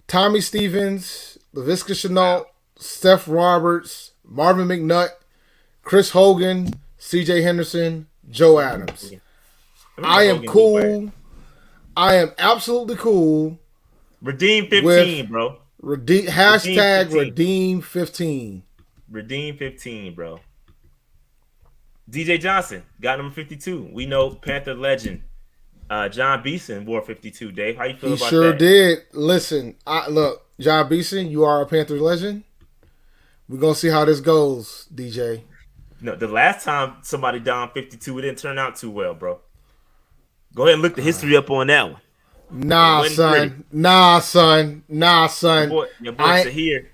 Tommy Stevens, Laviska Shenault, Steph Roberts, Marvin McNutt, Chris Hogan, C.J. Henderson, Joe Adams. I am cool. I am absolutely cool. Redeem 15, bro. Hashtag redeem 15. Redeem 15, bro. DJ Johnson got number 52. We know Panther legend John Beeson wore 52. Dave, how you feel about that? He sure did. Listen, look, John Beeson, you are a Panther legend. We're going to see how this goes, DJ. No, the last time somebody donned 52, it didn't turn out too well, bro. Go ahead and look the history up on that one. Nah, son. Your boy Sahir.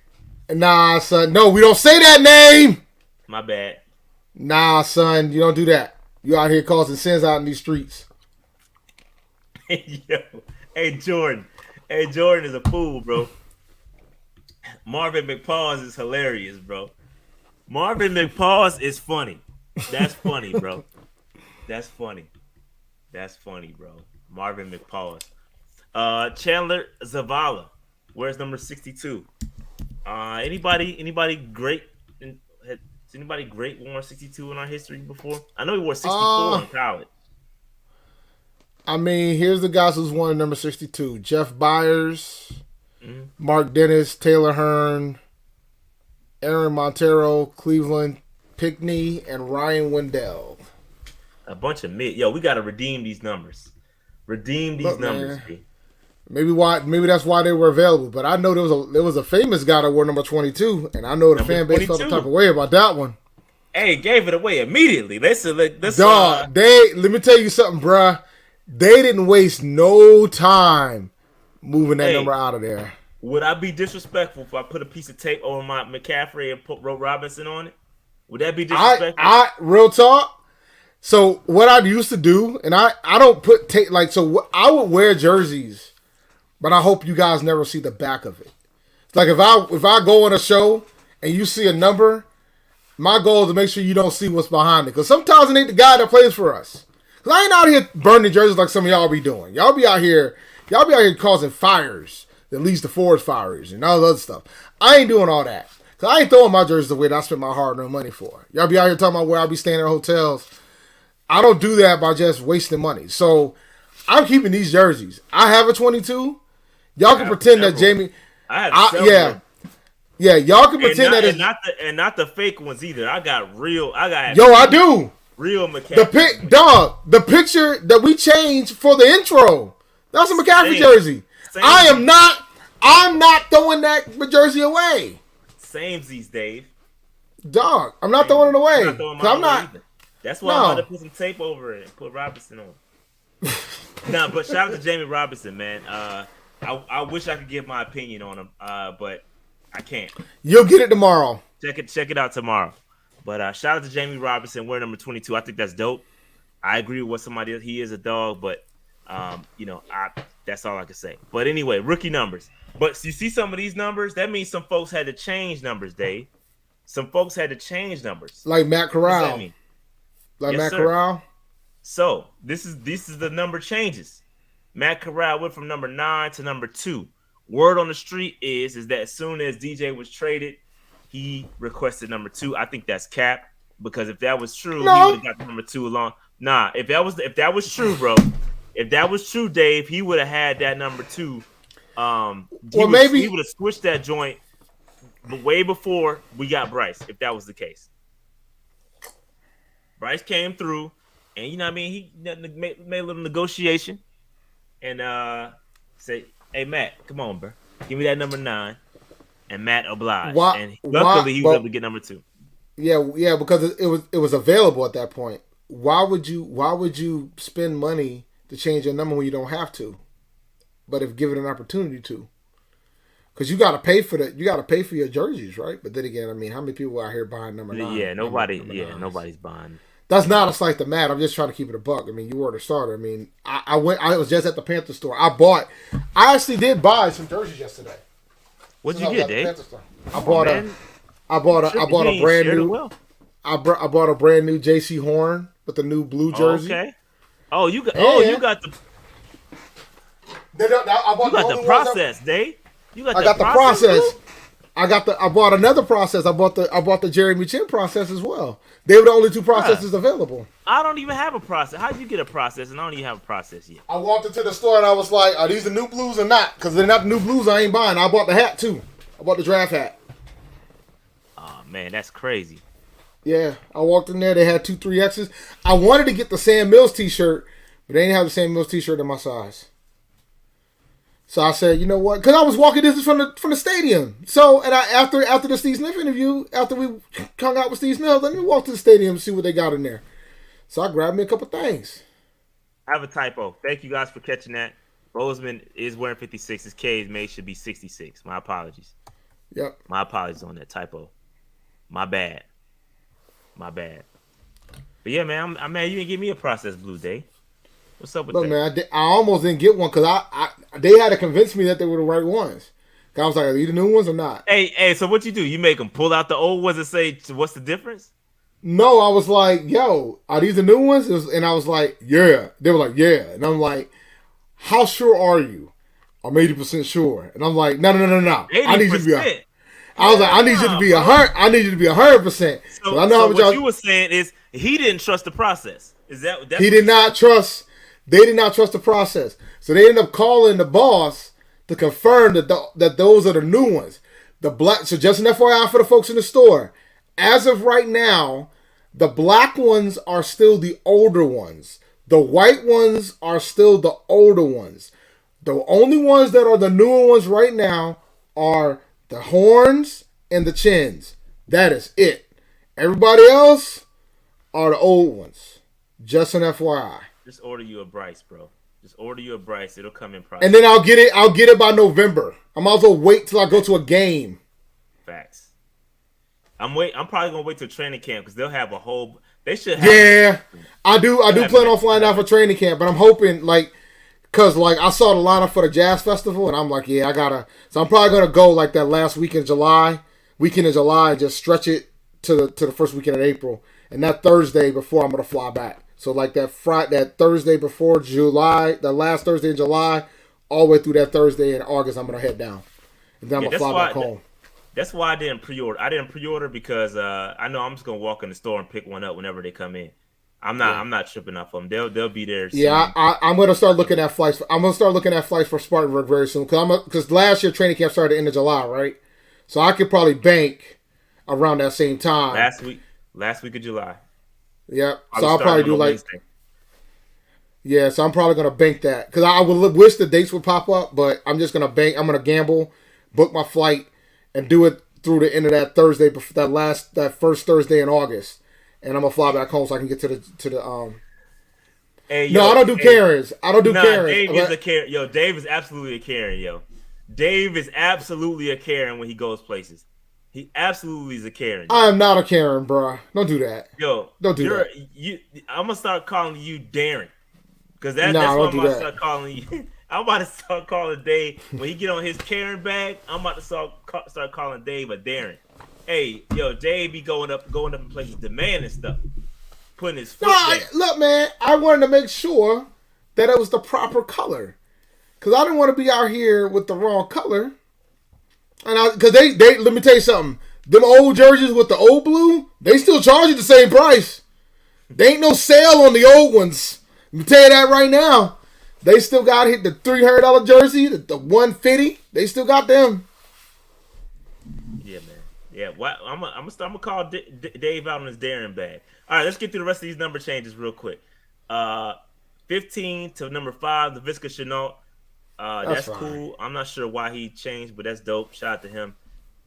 Nah, son. No, we don't say that name. My bad. Nah, son. You don't do that. You out here causing sins out in these streets. Yo. Hey, Jordan. Jordan is a fool, bro. Marvin McPaws is hilarious, bro. Marvin McPaws is funny. That's funny, bro. That's funny, bro. Marvin McPaws. Chandler Zavala. Where's number 62? Anybody great? Has anybody great worn 62 in our history before? I know he wore 64 in college. I mean, here's the guys who's worn number 62. Jeff Byers, Mark Dennis, Taylor Hearn, Aaron Montero, Cleveland Pickney, and Ryan Wendell. A bunch of mid. Yo, we got to redeem these numbers. Numbers, man. Maybe that's why they were available. But I know there was a famous guy that wore number 22, and I know the fan base felt the type of way about that one. Hey, gave it away immediately. Let me tell you something, bruh. They didn't waste no time moving that number out of there. Would I be disrespectful if I put a piece of tape over my McCaffrey and wrote Robinson on it? Would that be disrespectful? Real talk. So what I used to do, and I don't put tape I would wear jerseys, but I hope you guys never see the back of it. Like if I go on a show and you see a number, my goal is to make sure you don't see what's behind it. Because sometimes it ain't the guy that plays for us. Because I ain't out here burning jerseys like some of y'all be doing. Y'all be out here causing fires that leads to forest fires and all the other stuff. I ain't doing all that. Because I ain't throwing my jerseys away that I spent my hard-earned money for. Y'all be out here talking about where I be staying at hotels. I don't do that by just wasting money. So I'm keeping these jerseys. I have a 22. Y'all can pretend that Jamie. Yeah. Y'all can pretend that it's not the fake ones either. I got. I do. Real McCaffrey. The picture that we changed for the intro. That's a McCaffrey jersey. I'm not throwing that jersey away. Samesies, Dave. Dog, I'm not throwing it away. I'm not. Either. That's why I'm about to put some tape over it and put Robinson on. No, but shout out to Jamie Robinson, man. I wish I could give my opinion on him, but I can't. You'll get it tomorrow. Check it out tomorrow. But shout out to Jamie Robinson, wearing number 22. I think that's dope. I agree with what somebody else. He is a dog, but that's all I can say. But anyway, rookie numbers. But you see some of these numbers, that means some folks had to change numbers, Dave. Some folks had to change numbers. Like Matt Corral. What does that mean? Matt Corral? So this is the number changes. Matt Corral went from number 9 to number 2. Word on the street is that as soon as DJ was traded, he requested number 2. I think that's cap, because if that was true, No. he would have got the number 2 along. Nah, if that was true, bro, if that was true, Dave, he would have had that number 2. Maybe he would have switched that joint way before we got Bryce, if that was the case. Bryce came through, and you know what I mean, he made a little negotiation and say, "Hey Matt, come on, bro, give me that number 9." And Matt obliged, and luckily he was able to get number 2. Yeah, because it was available at that point. Why would you spend money to change your number when you don't have to? But if given an opportunity to, because you got to pay for that, you got to pay for your jerseys, right? But then again, I mean, how many people out here buying number 9? Yeah, nobody's buying. That's not a slight to Matt. I'm just trying to keep it a buck. I mean, you were the starter. I mean, I was just at the Panther store. I actually did buy some jerseys yesterday. What'd you get, Dave? I bought a brand new. I bought a brand new JC Horn with the new blue jersey. Okay. Oh, you got the. I got the process, Dave. I got the process. I bought another process. I bought the Jeremy Chin process as well. They were the only 2 processes available. I don't even have a process. How did you get a process and I don't even have a process yet? I walked into the store and I was like, "Are these the new blues or not?" Because they're not the new blues. I ain't buying. I bought the hat too. I bought the draft hat. Oh man, that's crazy. Yeah, I walked in there. They had 2 3Xs. I wanted to get the Sam Mills t-shirt, but they didn't have the Sam Mills t-shirt in my size. So I said, you know what? Because I was walking distance from the stadium. So, and after the Steve Smith interview, after we hung out with Steve Smith, let me walk to the stadium and see what they got in there. So I grabbed me a couple things. I have a typo. Thank you guys for catching that. Bozeman is wearing 56. His K is made should be 66. My apologies. Yep. My apologies on that typo. My bad. But yeah, man, I'm mad you didn't give me a process blue, Day. What's up with that? Man, I almost didn't get one because they had to convince me that they were the right ones. I was like, are these the new ones or not? Hey, so what you do? You make them pull out the old ones and say, what's the difference? No, I was like, yo, are these the new ones? And I was like, yeah. They were like, yeah. And I'm like, how sure are you? I'm 80% sure. And I'm like, no. 80%? I need you to be I was like, I need you to be 100. I need you to be 100%. So I know what you were saying is he didn't trust the process. Is that he did not trust? They did not trust the process. So they ended up calling the boss to confirm that those are the new ones. So just an FYI for the folks in the store. As of right now, the black ones are still the older ones. The white ones are still the older ones. The only ones that are the newer ones right now are the horns and the chins. That is it. Everybody else are the old ones. Just an FYI. Just order you a Bryce, bro. Just order you a Bryce. It'll come in process. And then I'll get it by November. I might as well wait till I go to a game. Facts. I'm probably gonna wait till training camp because they'll have a whole. They should have. Yeah, I do plan on flying out for training camp, but I'm hoping because I saw the lineup for the Jazz Festival, and I'm like, yeah, I gotta. So I'm probably gonna go that last weekend in July, and just stretch it to the first weekend in April, and that Thursday before I'm gonna fly back. So that Thursday before July, the last Thursday in July, all the way through that Thursday in August, I'm gonna head down, and then I'm gonna fly back home. That's why I didn't pre-order. I didn't pre-order because I know I'm just gonna walk in the store and pick one up whenever they come in. I'm not tripping off them. They'll be there soon. Yeah, I'm gonna start looking at flights. I'm gonna start looking at flights for Spartanburg very soon because last year training camp started at the end of July, right? So I could probably bank around that same time. Last week of July. Yeah, so I'll probably do Wednesday. Yeah, so I'm probably gonna bank that because I would wish the dates would pop up, but I'm just gonna bank. I'm gonna gamble, book my flight, and do it through the end of that Thursday, that first Thursday in August, and I'm gonna fly back home so I can get to the. Hey, yo, no, I don't do Karens. I don't do Karens. Dave is a Karen. Yo, Dave is absolutely a Karen. Yo, Dave is absolutely a Karen when he goes places. He absolutely is a Karen. I am not a Karen, bro. Don't do that. Yo, don't do that. I'm gonna start calling you Darren, because that's what I'm about to start calling you. I'm about to start calling Dave when he get on his Karen bag. I'm about to start calling Dave a Darren. Hey, yo, Dave be going up in places demanding stuff, putting his foot there. Look, man, I wanted to make sure that it was the proper color, because I didn't want to be out here with the wrong color. And because they let me tell you something, Them old jerseys with the old blue, they still charge you the same price. There ain't no sale on the old ones. Let me tell you that right now. They still got hit the $300 jersey, the $150. They still got them. Yeah, man. Yeah, I'm gonna call Dave out on his daring bag. All right, let's get through the rest of these number changes real quick. 15 to number 5, the Visca Chenault. That's cool. I'm not sure why he changed, but that's dope. Shout out to him.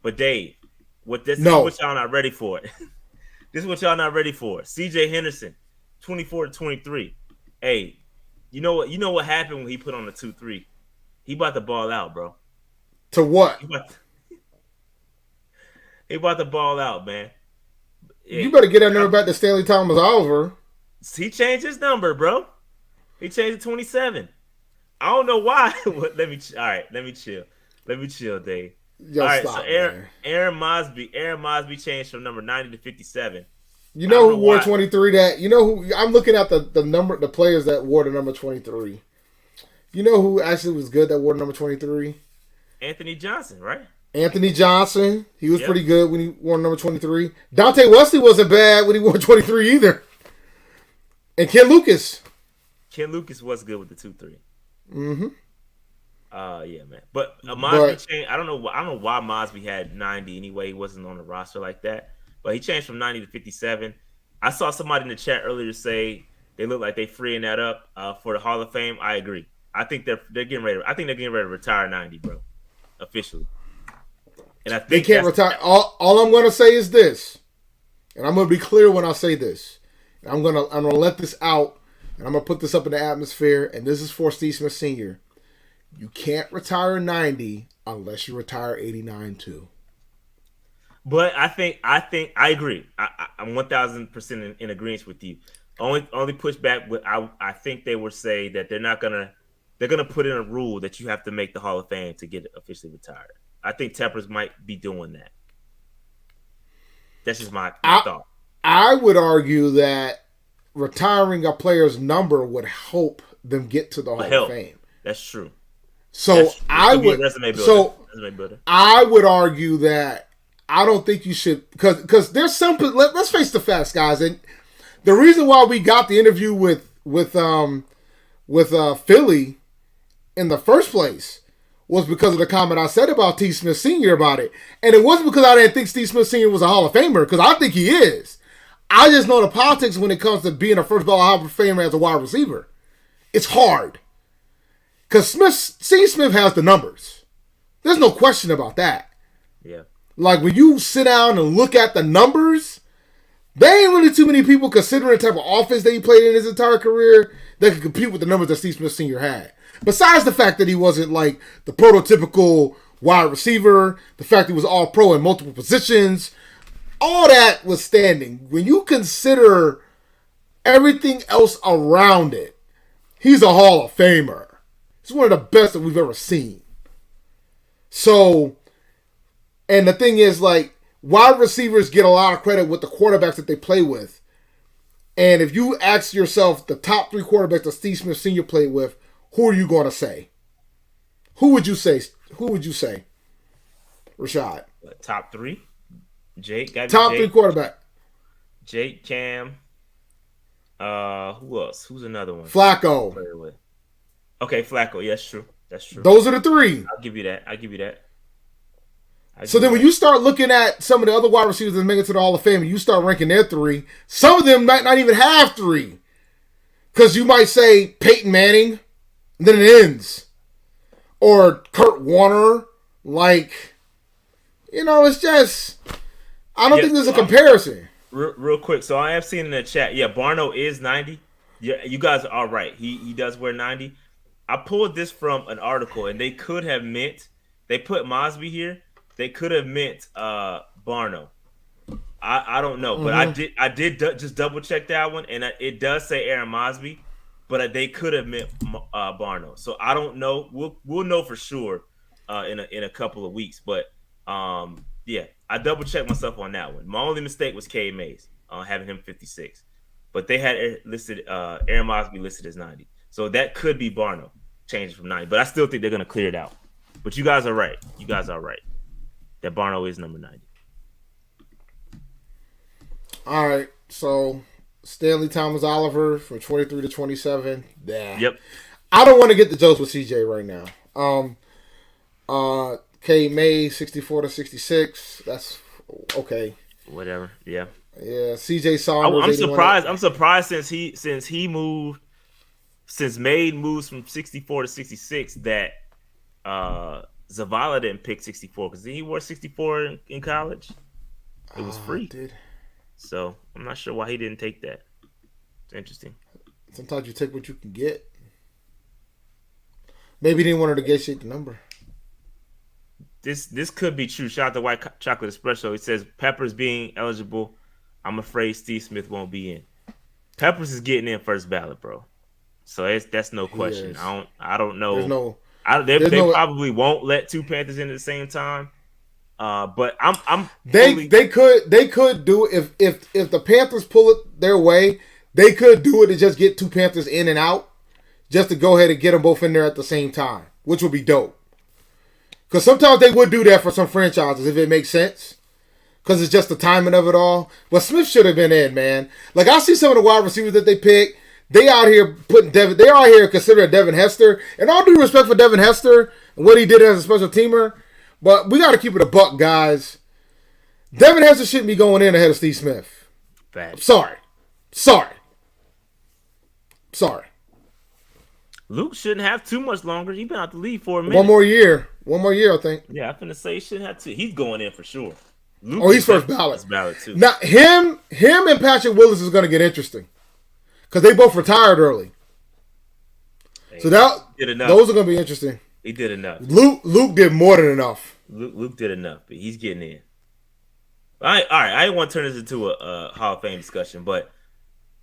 But Dave, this is what y'all not ready for. This is what y'all not ready for. CJ Henderson, 24 to 23. Hey, you know what happened when he put on the 2-3? He about to ball out, bro. To what? He about to ball out, man. You better get that number back to Stanley Thomas Oliver. He changed his number, bro. He changed to 27. I don't know why. Let me chill. Let me chill, Dave. Yo, all right, stop, so Aaron Mosby changed from number 90 to 57. You know who wore 23? I'm looking at the players that wore the number 23. You know who actually was good that wore the number 23? Anthony Johnson, right? Anthony Johnson. He was pretty good when he wore number 23. Dante Wesley wasn't bad when he wore 23 either. And Ken Lucas. Ken Lucas was good with the 2-3. Mm-hmm. Yeah, man. But Mosby changed. I don't know why Mosby had 90 anyway. He wasn't on the roster like that. But he changed from 90 to 57. I saw somebody in the chat earlier say they look like they freeing that up for the Hall of Fame. I agree. I think they're getting ready. I think they're getting ready to retire 90, bro, officially. And I think they can't retire. All I'm going to say is this, and I'm going to be clear when I say this. I'm gonna let this out, and I'm gonna put this up in the atmosphere. And this is for Steve Smith Sr. You can't retire 90 unless you retire 89 too. But I agree. I'm 1,000% in agreement with you. Only pushback with I think they would say that they're gonna put in a rule that you have to make the Hall of Fame to get officially retired. I think Teppers might be doing that. That's just my thought. I would argue that retiring a player's number would help them get to the Hall of Fame. That's true. So I would argue that I don't think you should because there's some. Let's face the facts, guys. And the reason why we got the interview with Philly in the first place was because of the comment I said about T. Smith Sr. about it, and it wasn't because I didn't think Steve Smith Sr. was a Hall of Famer because I think he is. I just know the politics when it comes to being a first ballot Hall of Famer as a wide receiver. It's hard. Because Steve Smith has the numbers. There's no question about that. Yeah. Like, when you sit down and look at the numbers, there ain't really too many people considering the type of offense that he played in his entire career that could compete with the numbers that Steve Smith Sr. had. Besides the fact that he wasn't, like, the prototypical wide receiver, the fact that he was all-pro in multiple positions, all that was standing. When you consider everything else around it, he's a Hall of Famer. He's one of the best that we've ever seen. So, and the thing is, like, wide receivers get a lot of credit with the quarterbacks that they play with. And if you ask yourself the top 3 quarterbacks that Steve Smith Sr. played with, who are you going to say? Who would you say? Rashad. Top 3? Jake. Top 3 quarterback. Jake, Cam. Who else? Who's another one? Flacco. Okay, Flacco. Yeah, that's true. Those are the 3. I'll give you that. So then when you start looking at some of the other wide receivers that make it to the Hall of Fame and you start ranking their 3, some of them might not even have 3. Because you might say Peyton Manning, and then it ends. Or Kurt Warner. Like, it's just, I don't think there's a comparison. Real quick. So I have seen in the chat, Barno is 90. Yeah, you guys are right. He does wear 90. I pulled this from an article, and they could have meant, they put Mosby here. They could have meant Barno. I don't know, but I did just double check that one, and it does say Aaron Mosby, but they could have meant Barno. So I don't know. We'll know for sure in a couple of weeks. But I double checked myself on that one. My only mistake was K Mays having him 56, but they had listed Aaron Mosby listed as 90. So that could be Barno changing from 90, but I still think they're gonna clear it out. But you guys are right. That Barno is number 90. All right. So Stanley Thomas Oliver from 23 to 27. Yeah. Yep. I don't want to get the jokes with CJ right now. K May 64 to 66. That's okay. Whatever. Yeah. Yeah. CJ Saunders. I'm surprised since Made moves from 64 to 66 that Zavala didn't pick 64 because he wore 64 in college. It was free. Dude. So I'm not sure why he didn't take that. It's interesting. Sometimes you take what you can get. Maybe he didn't want to negotiate the number. This could be true. Shout out to White Chocolate Espresso. It says Peppers being eligible. I'm afraid Steve Smith won't be in. Peppers is getting in first ballot, bro. So that's no question. I don't know. They probably won't let two Panthers in at the same time. But they could do it if the Panthers pull it their way. They could do it to just get two Panthers in and out, just to go ahead and get them both in there at the same time, which would be dope. Because sometimes they would do that for some franchises if it makes sense. Because it's just the timing of it all. But Smith should have been in, man. Like, I see some of the wide receivers that they pick. They out here considering Devin Hester. And all due respect for Devin Hester and what he did as a special teamer. But we got to keep it a buck, guys. Devin Hester shouldn't be going in ahead of Steve Smith. Bad. Sorry. Luke shouldn't have too much longer. He's been out the league for a minute. One more year, I think. Yeah, I'm finna say he shouldn't have to. He's going in for sure. Luke he's first ballot. Too. Now, him and Patrick Willis is going to get interesting. Because they both retired early. Hey, so those are going to be interesting. He did enough. Luke did more than enough. Luke did enough, but he's getting in. All right. I didn't want to turn this into a Hall of Fame discussion, but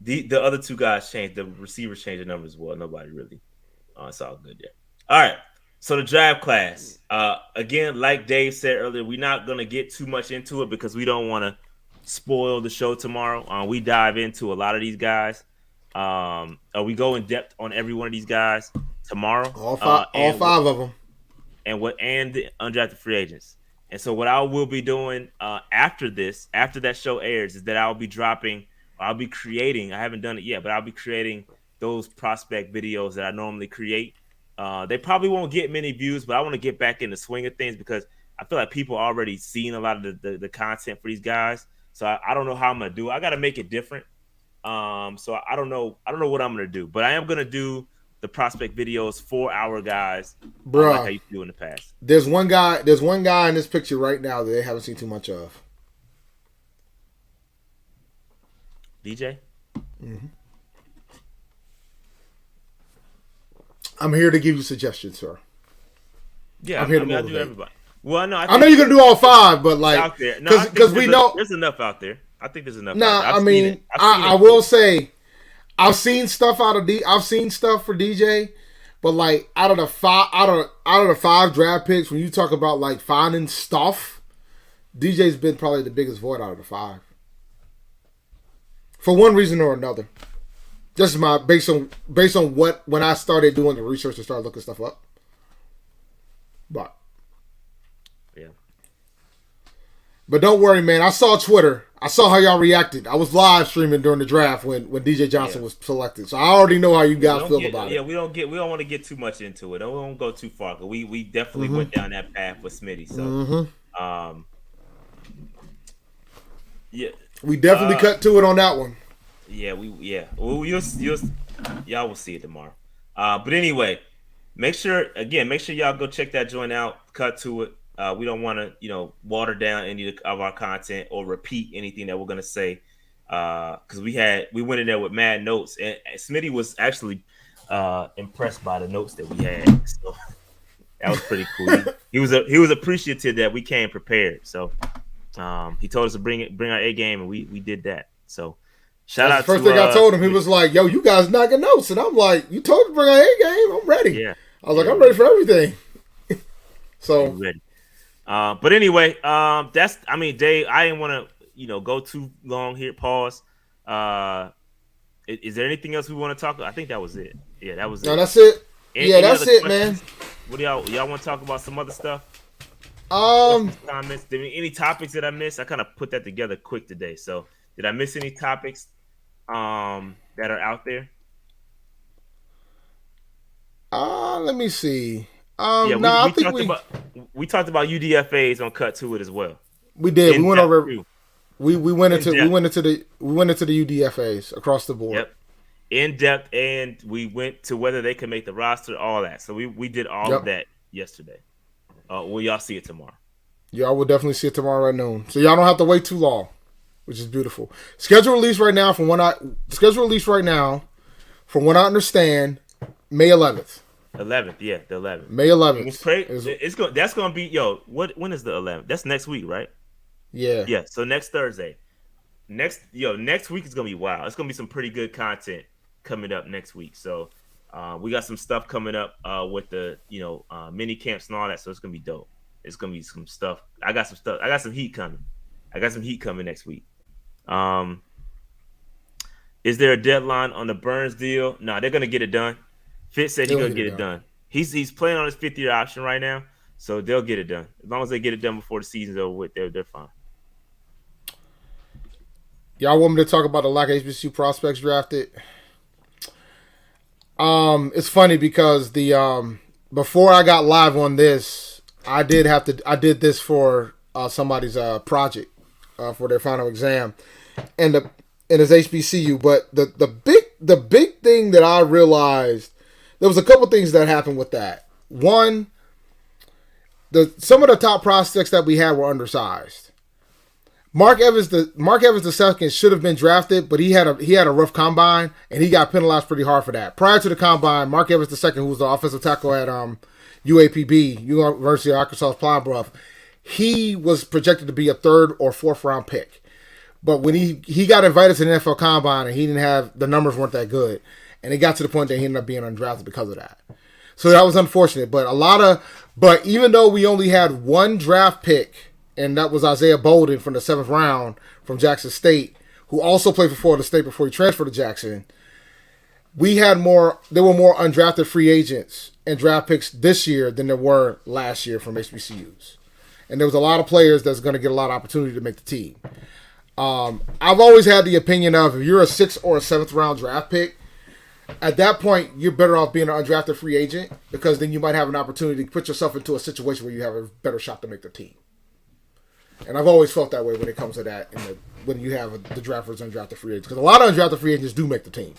the other two guys changed. The receivers changed the numbers as well. Nobody really. It's all good there. All right. So the draft class. Again, like Dave said earlier, we're not going to get too much into it because we don't want to spoil the show tomorrow. We dive into a lot of these guys. We go in depth on every one of these guys tomorrow. All five of them. And the undrafted free agents. And so what I will be doing after that show airs, is that I'll be creating. I haven't done it yet, but I'll be creating those prospect videos that I normally create. They probably won't get many views, but I want to get back in the swing of things because I feel like people are already seeing a lot of the content for these guys. So I don't know how I'm gonna do. I got to make it different. So I don't know what I'm gonna do, but I am gonna do the prospect videos for our guys, bro. Like I used to do in the past. There's one guy in this picture right now that they haven't seen too much of. DJ. Mm-hmm. I'm here to give you suggestions, sir. Yeah, I'm here to motivate everybody. Well, no, I know you're gonna do all five, but like, out there, because we know there's enough out there. I think there's enough. I will say, I've seen stuff I've seen stuff for DJ, but like out of the five draft picks, when you talk about like finding stuff, DJ's been probably the biggest void out of the five. For one reason or another. Just based on when I started doing the research and started looking stuff up. But yeah. But don't worry, man. I saw Twitter. I saw how y'all reacted. I was live streaming during the draft when DJ Johnson was selected. So I already know how you guys feel about it. Yeah, we don't want to get too much into it. We won't go too far. We definitely went down that path with Smitty. So yeah. We definitely cut to it on that one. Yeah, Well, y'all will see it tomorrow. But anyway, make sure y'all go check that joint out. Cut to it. We don't want to, water down any of our content or repeat anything that we're gonna say. Because we went in there with mad notes, and Smitty was actually impressed by the notes that we had. So that was pretty cool. He was appreciative that we came prepared. So he told us to bring our A game, and we did that. So. Shout out first thing I told him, he was like, "Yo, you guys knocking notes," and I'm like, "You told me to bring an A game. I'm ready." Yeah, I was like, "I'm ready for everything." So I'm ready. But anyway, Dave, I didn't want to, go too long here. Pause. Is there anything else we want to talk about? I think that was it. Yeah, that was it. No, that's it. That's it, man. What do y'all want to talk about? Some other stuff? Comments. Any topics that I missed? I kind of put that together quick today, so. Did I miss any topics that are out there? Let me see. Yeah, No, I think we talked about UDFAs on Cut To It as well. we did. We In went depth over. too. We went In into depth. we went into the UDFAs across the board. Yep. In depth, and we went to whether they can make the roster, all that. So we did all of that yesterday. Will y'all see it tomorrow? Y'all will definitely see it tomorrow at noon. So y'all don't have to wait too long, which is beautiful. Schedule release right now from what I understand, May 11th. 11th, yeah, the 11th. May 11th. That's gonna be when is the 11th? That's next week, right? Yeah. Yeah. So next Thursday. Next week is gonna be wild. It's gonna be some pretty good content coming up next week. So we got some stuff coming up with the mini camps and all that. So it's gonna be dope. It's gonna be some stuff. I got some heat coming. Next week. Is there a deadline on the Burns deal? No, they're gonna get it done. Fitz said he's gonna get it done. He's playing on his 5th-year option right now, so they'll get it done. As long as they get it done before the season's over with, they're fine. Y'all want me to talk about the lack of HBCU prospects drafted? It's funny because the before I got live on this, I did this for somebody's project for their final exam, and it's HBCU. But the big thing that I realized, there was a couple things that happened with that. One, some of the top prospects that we had were undersized. Mark Evans the second should have been drafted, but he had a rough combine and he got penalized pretty hard for that. Prior to the combine, Mark Evans the second, who was the offensive tackle at UAPB, University of Arkansas Pine Bluff, he was projected to be a 3rd or 4th round pick. But when he got invited to the NFL combine and the numbers weren't that good, and it got to the point that he ended up being undrafted because of that. So that was unfortunate. But even though we only had one draft pick, and that was Isaiah Bolden from the 7th round from Jackson State, who also played for Florida State before he transferred to Jackson. There were more undrafted free agents and draft picks this year than there were last year from HBCUs. And there was a lot of players that's going to get a lot of opportunity to make the team. I've always had the opinion of, if you're a 6th or a 7th round draft pick, at that point, you're better off being an undrafted free agent, because then you might have an opportunity to put yourself into a situation where you have a better shot to make the team. And I've always felt that way when it comes to that, when you have the drafters undrafted free agents. Because a lot of undrafted free agents do make the team.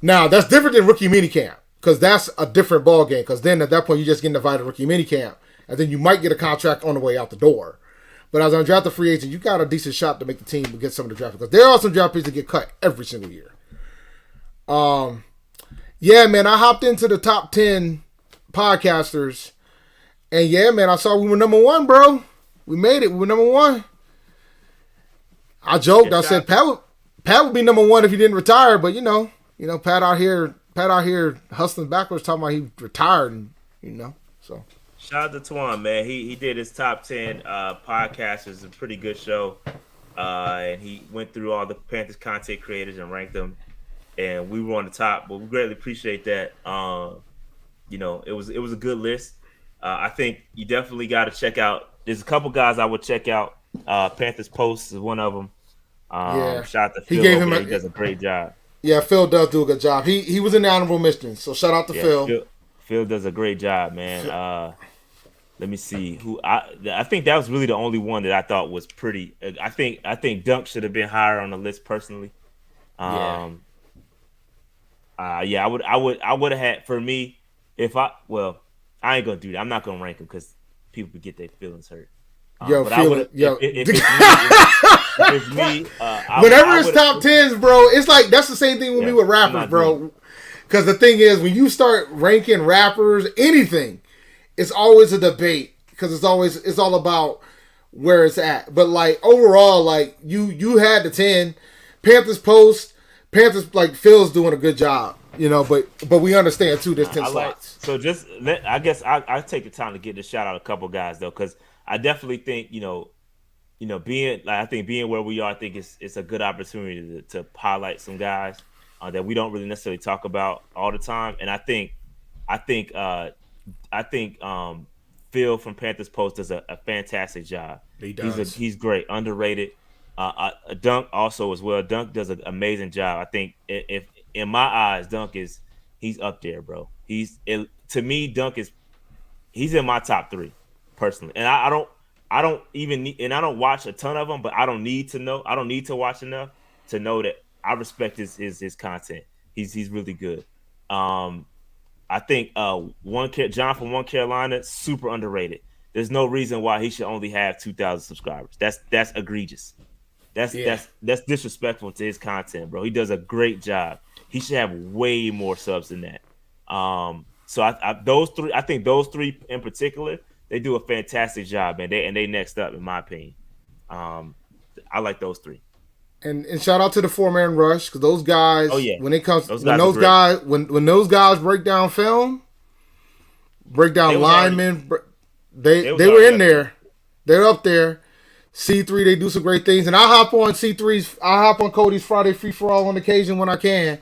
Now, that's different than rookie minicamp, because that's a different ball game. Because then at that point, you just get invited to rookie minicamp, and then you might get a contract on the way out the door. But as an undrafted free agent, you got a decent shot to make the team and get some of the draft picks. Because there are some draft picks that get cut every single year. Yeah, man, I hopped into the top 10 podcasters, and yeah, man, I saw we were number 1, bro. We made it. We were number 1. I joked. I said Pat would be number 1 if he didn't retire. But Pat out here hustling backwards, talking about he retired, and so. Shout out to Twan, man. He did his top 10 podcast. It's a pretty good show, and he went through all the Panthers content creators and ranked them, and we were on the top. But we greatly appreciate that. It was a good list. I think you definitely got to check out. There's a couple guys I would check out. Panthers Post is one of them. Shout out to Phil. He does a great job. Yeah, Phil does do a good job. He was in the honorable mentions, so shout out to Phil. Phil does a great job, man. Let me see who I think that was really the only one that I thought was pretty. I think Dunk should have been higher on the list personally. I would have had, for me, I ain't gonna do that. I'm not gonna rank him because people would get their feelings hurt. If it's me, whenever it's top 10s, bro, it's like that's the same thing with me with rappers, bro. Because the thing is, when you start ranking rappers, anything, it's always a debate, because it's all about where it's at. But like overall, like you had the 10 Panthers Post, Panthers, like Phil's doing a good job. But we understand too. There's 10 slots. I guess I take the time to get to shout out a couple guys though, because I definitely think being where we are, I think it's a good opportunity to highlight some guys that we don't really necessarily talk about all the time. And I think Phil from Panthers Post does a fantastic job. He does. He's great, underrated. Dunk also as well. Dunk does an amazing job. I think if in my eyes, he's up there, bro. To me, he's in my top 3 personally. And I don't even need, and I don't watch a ton of them, but I don't need to know. I don't need to watch enough to know that I respect his content. He's really good. I think John from One Carolina, super underrated. There's no reason why he should only have 2,000 subscribers. That's egregious. That's disrespectful to his content, bro. He does a great job. He should have way more subs than that. So I think those 3 in particular, they do a fantastic job, and they next up in my opinion. I like those 3. And shout out to the 4-man rush, because those guys, when those guys break down film, break down linemen, they were in there. They're up there. C3, they do some great things, and I hop on Cody's Friday free for all on occasion when I can.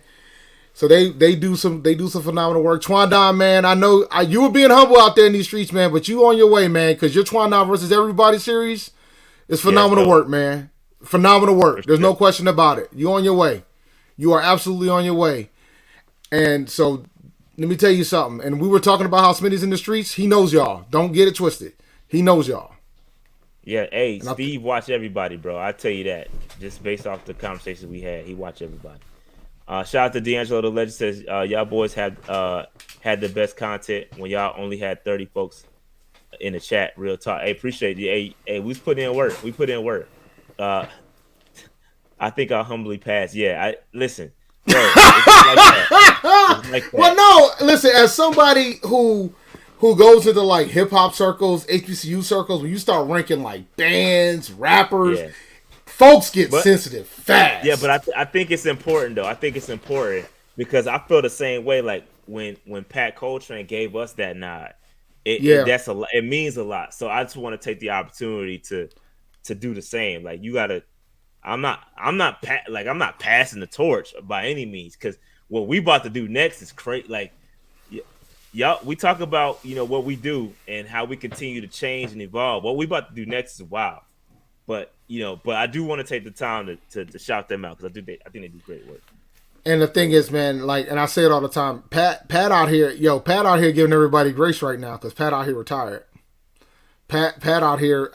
So they do some phenomenal work. Twandon, man, I know you were being humble out there in these streets, man, but you on your way, man, because your Twandon versus everybody series is phenomenal work, man. Phenomenal work. There's no question about it. You on your way. You are absolutely on your way. And so let me tell you something. And we were talking about how Smitty's in the streets. He knows y'all. Don't get it twisted. He knows y'all. Yeah, hey, Steve watch everybody, bro. I tell you that. Just based off the conversations we had, he watch everybody. Shout out to D'Angelo the Legend says y'all boys had the best content when y'all only had 30 folks in the chat. Real talk. Hey, appreciate you. Hey, we put in work. We put in work. I think I'll humbly pass. Yeah, listen. Bro, it's like that. Well, no, listen. As somebody who goes into like hip hop circles, HBCU circles, when you start ranking like bands, rappers, folks get sensitive fast. Yeah, but I think it's important though. I think it's important because I feel the same way. Like when Pat Coltrane gave us that nod, it means a lot. So I just want to take the opportunity to do the same. Like you gotta. I'm not passing the torch by any means, because what we about to do next is crazy. Like, y'all, we talk about what we do and how we continue to change and evolve. What we about to do next is wild, but I do want to take the time to shout them out, because I think they do great work. And the thing is, man, like, and I say it all the time, Pat out here giving everybody grace right now, because Pat out here retired. Pat out here,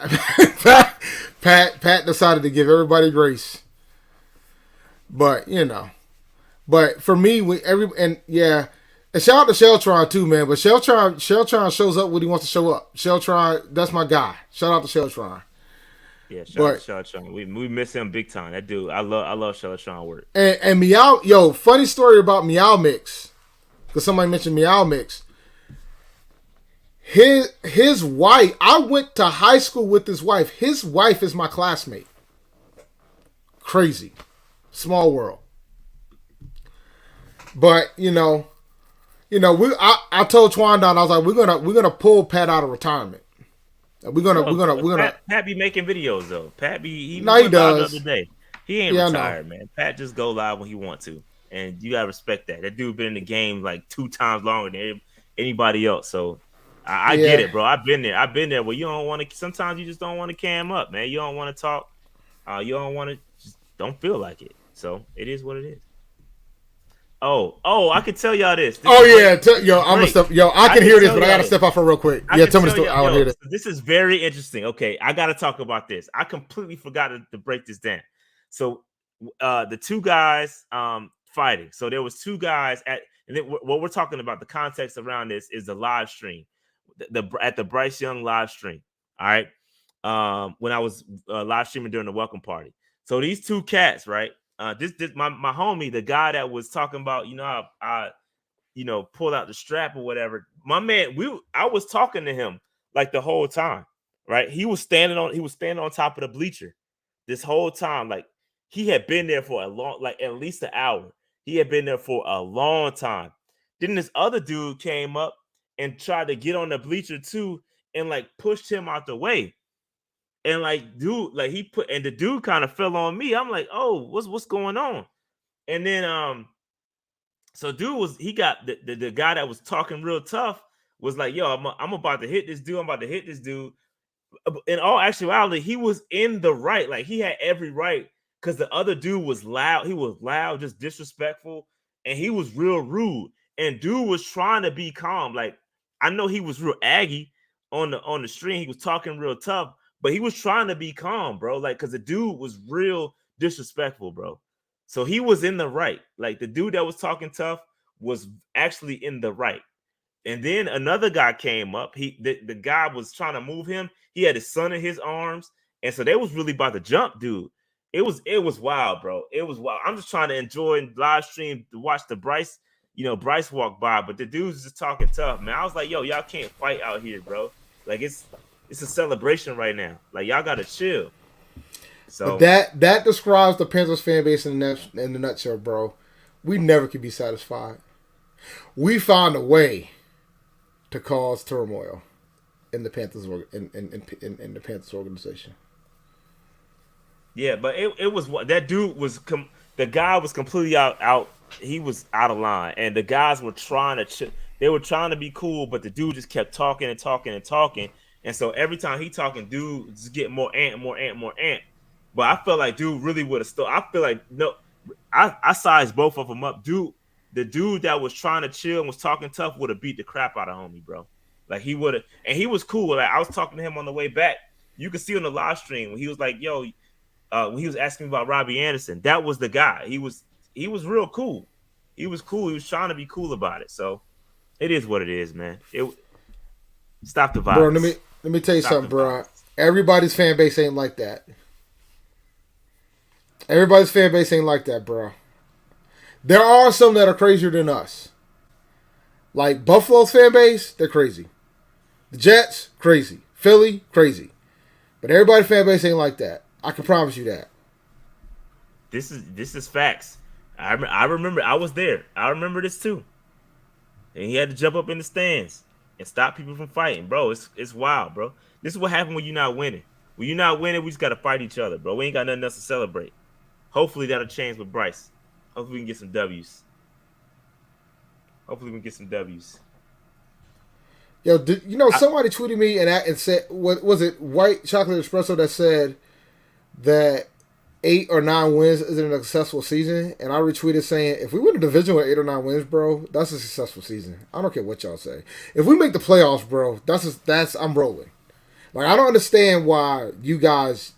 Pat decided to give everybody grace. But but for me, and shout out to Sheltron too, man. But Sheltron shows up when he wants to show up. Sheltron, that's my guy. Shout out to Sheltron. Yeah, shout out to Sheltron. We miss him big time. That dude, I love Sheltron work. And Meow, funny story about Meow Mix, because somebody mentioned Meow Mix. His wife, I went to high school with his wife. His wife is my classmate. Crazy. Small world. But I told Twandon, I was like, we're gonna pull Pat out of retirement. We're gonna Pat be making videos though. Pat be he does the other day. He ain't retired, man. Pat just go live when he want to. And you gotta respect that. That dude been in the game like 2 times longer than anybody else. So I get it, bro. I've been there where you don't want to. Sometimes you just don't want to cam up, man. You don't want to talk. You don't want to. Just don't feel like it. So it is what it is. Oh, I can tell y'all this. I'm gonna step. I can hear this, but I gotta step off for real quick. Tell me the story. I want to hear this. This is very interesting. Okay, I gotta talk about this. I completely forgot to break this down. So, the 2 guys fighting. So there was 2 guys and then what we're talking about. The context around this is the live stream. At the Bryce Young live stream, all right. When I was live streaming during the welcome party. So these 2 cats, right? This my homie, the guy that was talking about, I pulled out the strap or whatever. My man, I was talking to him like the whole time, right? He was standing on top of the bleacher this whole time. Like he had been there for at least an hour. He had been there for a long time. Then this other dude came up and tried to get on the bleacher too, and like pushed him out the way. And like, dude, like the dude kind of fell on me. I'm like, oh, what's going on? And then so dude got the guy that was talking real tough was like, yo, I'm about to hit this dude. in all actuality, he was in the right. Like he had every right because the other dude was loud. He was loud, just disrespectful, and he was real rude. And dude was trying to be calm. Like I know he was real aggy on the stream. He was talking real tough, but he was trying to be calm, bro. Like because the dude was real disrespectful, bro. So he was in the right. Like the dude that was talking tough was actually in the right. And then another guy came up. The guy was trying to move him. He had his son in his arms, and so they was really about to jump, dude. It was wild, bro. It was wild. I'm just trying to enjoy live stream to watch the Bryce, Bryce walk by, but the dude's just talking tough, man. I was like, yo, y'all can't fight out here, bro. Like it's a celebration right now. Like y'all gotta chill. So but that describes the Panthers fan base in the nutshell, bro. We never could be satisfied. We found a way to cause turmoil in the Panthers in the Panthers organization. Yeah, but it was what that dude was. The guy was completely out. He was out of line, and the guys were trying to. They were trying to be cool, but the dude just kept talking and talking and talking. And so every time he talking, dude just getting more ant. But I felt like dude really would have still. I feel like no, I sized both of them up, dude. The dude that was trying to chill and was talking tough would have beat the crap out of homie, bro. Like he would have, and he was cool. Like I was talking to him on the way back. You could see on the live stream when he was like, "Yo," when he was asking me about Robbie Anderson. That was the guy. He was real cool. He was cool. He was trying to be cool about it. So it is what it is, man. Stop the violence, bro. Let me tell you something, bro. Everybody's fan base ain't like that. Everybody's fan base ain't like that, bro. There are some that are crazier than us. Like Buffalo's fan base, they're crazy. The Jets, crazy. Philly, crazy. But everybody's fan base ain't like that. I can promise you that. This is facts. I remember I was there. I remember this too. And he had to jump up in the stands and stop people from fighting, bro. It's wild, bro. This is what happened when you're not winning. When you're not winning, we just gotta fight each other, bro. We ain't got nothing else to celebrate. Hopefully that'll change with Bryce. Hopefully we can get some W's. Yo, somebody tweeted me and said, what was it, White Chocolate Espresso, that said that 8 or 9 wins isn't a successful season, and I retweeted saying, if we win a division with 8 or 9 wins, bro, that's a successful season. I don't care what y'all say. If we make the playoffs, bro, that's I'm rolling. Like I don't understand why you guys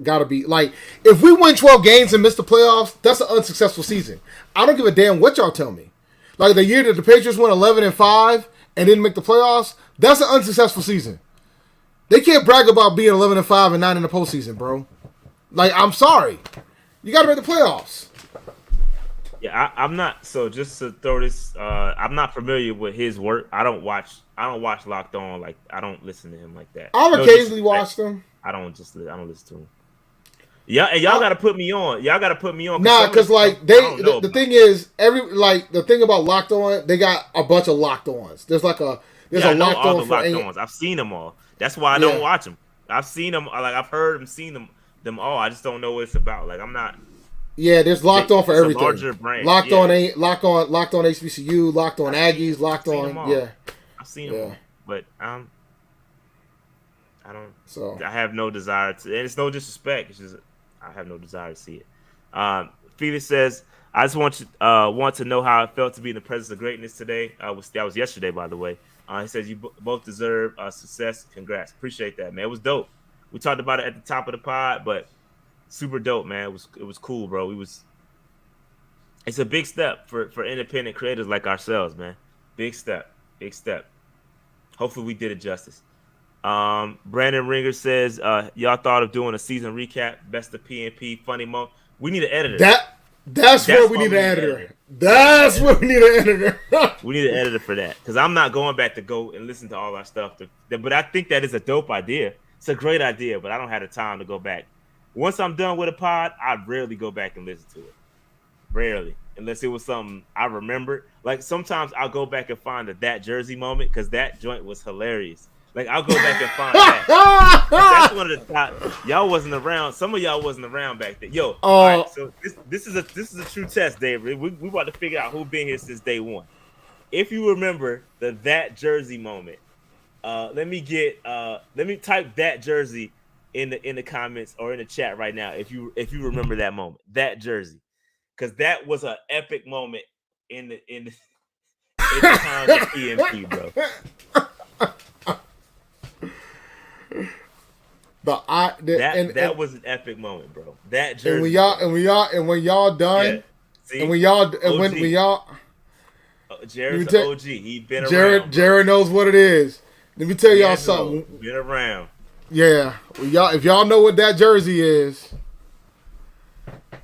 gotta be like, if we win 12 games and miss the playoffs, that's an unsuccessful season. I don't give a damn what y'all tell me. Like the year that the Patriots went 11-5 and didn't make the playoffs, that's an unsuccessful season. They can't brag about being 11-5 and 9 in the postseason, bro. Like, I'm sorry, you gotta make the playoffs. Yeah, I'm not. So just to throw this, I'm not familiar with his work. I don't watch Locked On. Like I don't listen to him like that. I've occasionally watched him. I don't listen to him. Yeah, and y'all got to put me on. Nah, because like the thing is, the thing about Locked On, they got a bunch of Locked Ons. There's a Locked On for Locked Ons. I've seen them all. That's why I don't watch them. I've seen them. Like I've heard them, seen them all. I just don't know what it's about. Like I'm not. Yeah, there's Locked On for everything. Larger brand. Locked On HBCU, Locked On Aggies, Locked On. Yeah, I've seen them all, but I don't. So I have no desire to, and it's no disrespect. It's just I have no desire to see it. Felix says, "I just want to know how it felt to be in the presence of greatness today." That was yesterday, by the way. He says you both deserve success. Congrats, appreciate that, man. It was dope. We talked about it at the top of the pod, but super dope, man. It was cool, bro. It's a big step for independent creators like ourselves, man. Big step. Hopefully we did it justice. Brandon Ringer says, y'all thought of doing a season recap, best of PNP, funny moment. We need an editor. That's where we need an editor. That's where we need an editor. We need an editor for that, because I'm not going back to go and listen to all our stuff. But I think that is a dope idea. It's a great idea, but I don't have the time to go back. Once I'm done with a pod, I rarely go back and listen to it. Rarely, unless it was something I remember. Like sometimes I'll go back and find that jersey moment, because that joint was hilarious. Like I'll go back and find that. That's one of the top. Y'all wasn't around. Some of y'all wasn't around back then. Yo, all right, so this is a true test, David. We about to figure out who been here since day one. If you remember that jersey moment, Let me type that jersey in the comments or in the chat right now if you remember that moment, that jersey, because that was an epic moment in the times of PNP, bro. That was an epic moment, bro. That jersey. And when y'all done, yeah. See? and when y'all Jared's an OG. He been around. Jared knows what it is. Let me tell y'all something. Been around. Yeah, if y'all know what that jersey is.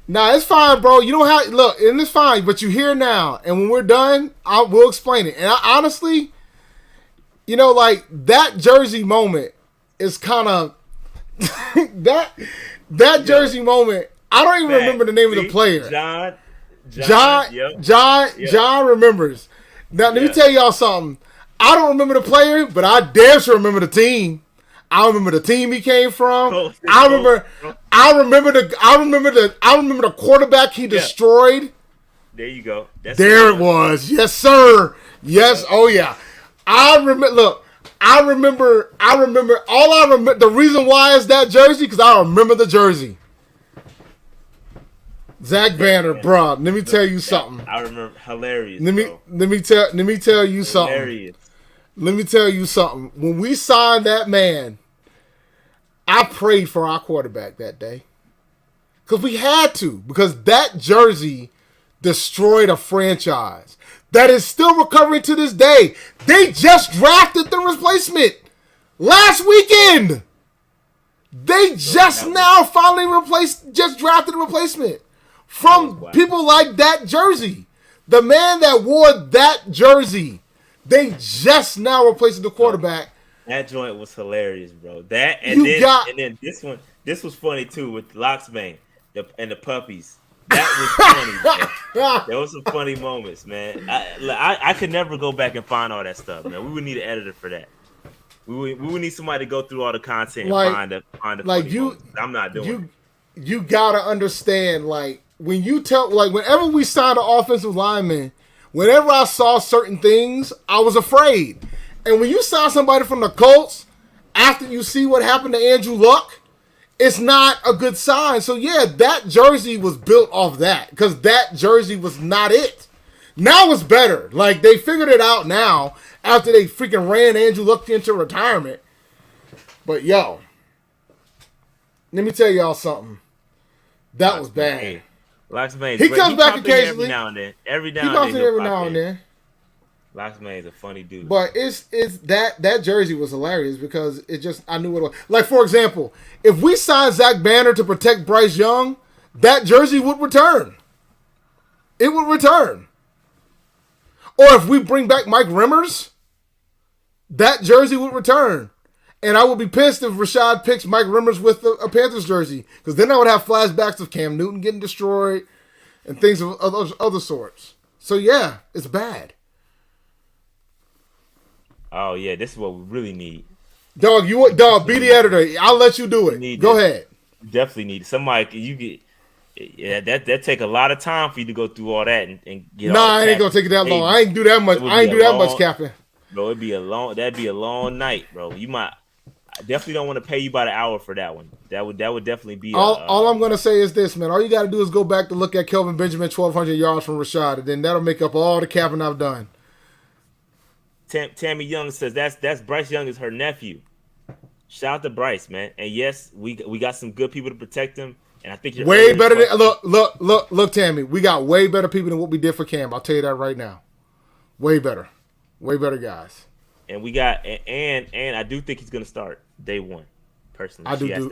Nah, it's fine, bro. You don't have look, and it's fine. But you here now, and when we're done, we'll explain it. And honestly, like that jersey moment is kind of that jersey moment. I don't even remember the name of the player. John remembers. Now let me tell y'all something. I don't remember the player, but I damn sure remember the team. I remember the team he came from. I remember the quarterback he destroyed. There you go. There it was. Yes, sir. Yes. Oh yeah. I remember. Look. I remember. The reason why is that jersey because I remember the jersey. Zach Banner, bro. Let me tell you something. I remember. Hilarious. Let me tell you something. Hilarious. Let me tell you something. When we signed that man, I prayed for our quarterback that day. Because we had to. Because that jersey destroyed a franchise that is still recovering to this day. They just drafted the replacement last weekend. They just now finally drafted a replacement from people like that jersey. The man that wore that jersey. They just now replaced the quarterback. That joint was hilarious, bro. That and then this one. This was funny too with Locksbane and the puppies. That was funny, bro. There was some funny moments, man. I could never go back and find all that stuff, man. We would need an editor for that. We would need somebody to go through all the content and find the funny moments. I'm not doing it. You gotta understand, when you whenever we signed an offensive lineman. Whenever I saw certain things, I was afraid. And when you saw somebody from the Colts, after you see what happened to Andrew Luck, it's not a good sign. So, yeah, that jersey was built off that because that jersey was not it. Now it's better. They figured it out now after they freaking ran Andrew Luck into retirement. But, yo, let me tell y'all something. That was bad. Locksbane. He comes back occasionally. Every now and then. Every now and then. Locksbane is a funny dude. But it's that jersey was hilarious because I knew what it was. For example, if we signed Zach Banner to protect Bryce Young, that jersey would return. It would return. Or if we bring back Mike Remmers, that jersey would return. And I would be pissed if Rashad picks Mike Remmers with a Panthers jersey. Because then I would have flashbacks of Cam Newton getting destroyed and things of other sorts. So, yeah, it's bad. Oh, yeah, this is what we really need. Dog, be the editor. I'll let you do it. Go ahead. Definitely need somebody. You get. Yeah, that take a lot of time for you to go through all that and get. Nah, I ain't gonna take it that long. I ain't do that much. I ain't do that much capping. Bro, that'd be a long night, bro. I definitely don't want to pay you by the hour for that one. That would definitely be. All I'm gonna say is this, man. All you gotta do is go back to look at Kelvin Benjamin 1,200 yards from Rashad, and then that'll make up all the capping I've done. Tammy Young says that's Bryce Young is her nephew. Shout out to Bryce, man. And yes, we got some good people to protect him. And I think you're way better than look, Tammy. We got way better people than what we did for Cam. I'll tell you that right now. Way better guys. And we got and I do think he's gonna start day one. Personally, I do too.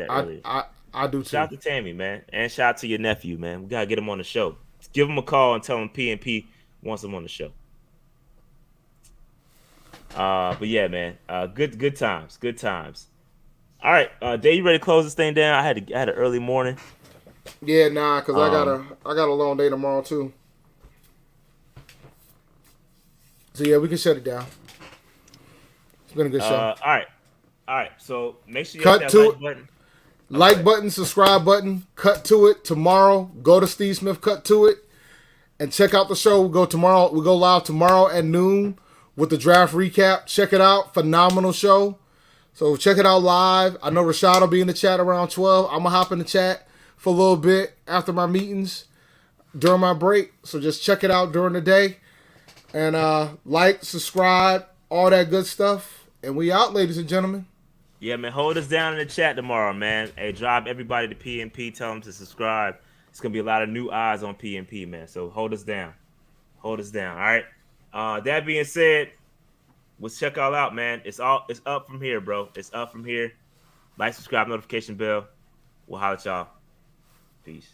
Shout out to Tammy, man, and shout out to your nephew, man. We gotta get him on the show. Give him a call and tell him PNP wants him on the show. But yeah, man, good times. All right, Dave, you ready to close this thing down? I had an early morning. Yeah, nah, cause I got a long day tomorrow too. So yeah, we can shut it down. It's been a good show. All right. So make sure you hit that like button. Like button, subscribe button. Cut to it tomorrow. Go to Steve Smith. Cut to it, and check out the show. We go live tomorrow at noon with the draft recap. Check it out. Phenomenal show. So check it out live. I know Rashad will be in the chat around 12. I'm going to hop in the chat for a little bit after my meetings during my break. So just check it out during the day. And like, subscribe, all that good stuff. And we out, ladies and gentlemen. Yeah, man. Hold us down in the chat tomorrow, man. Hey, drop everybody to PNP. Tell them to subscribe. It's going to be a lot of new eyes on PNP, man. So hold us down. Hold us down. All right. That being said, let's check all out, man. It's up from here, bro. It's up from here. Like, subscribe, notification bell. We'll holler at y'all. Peace.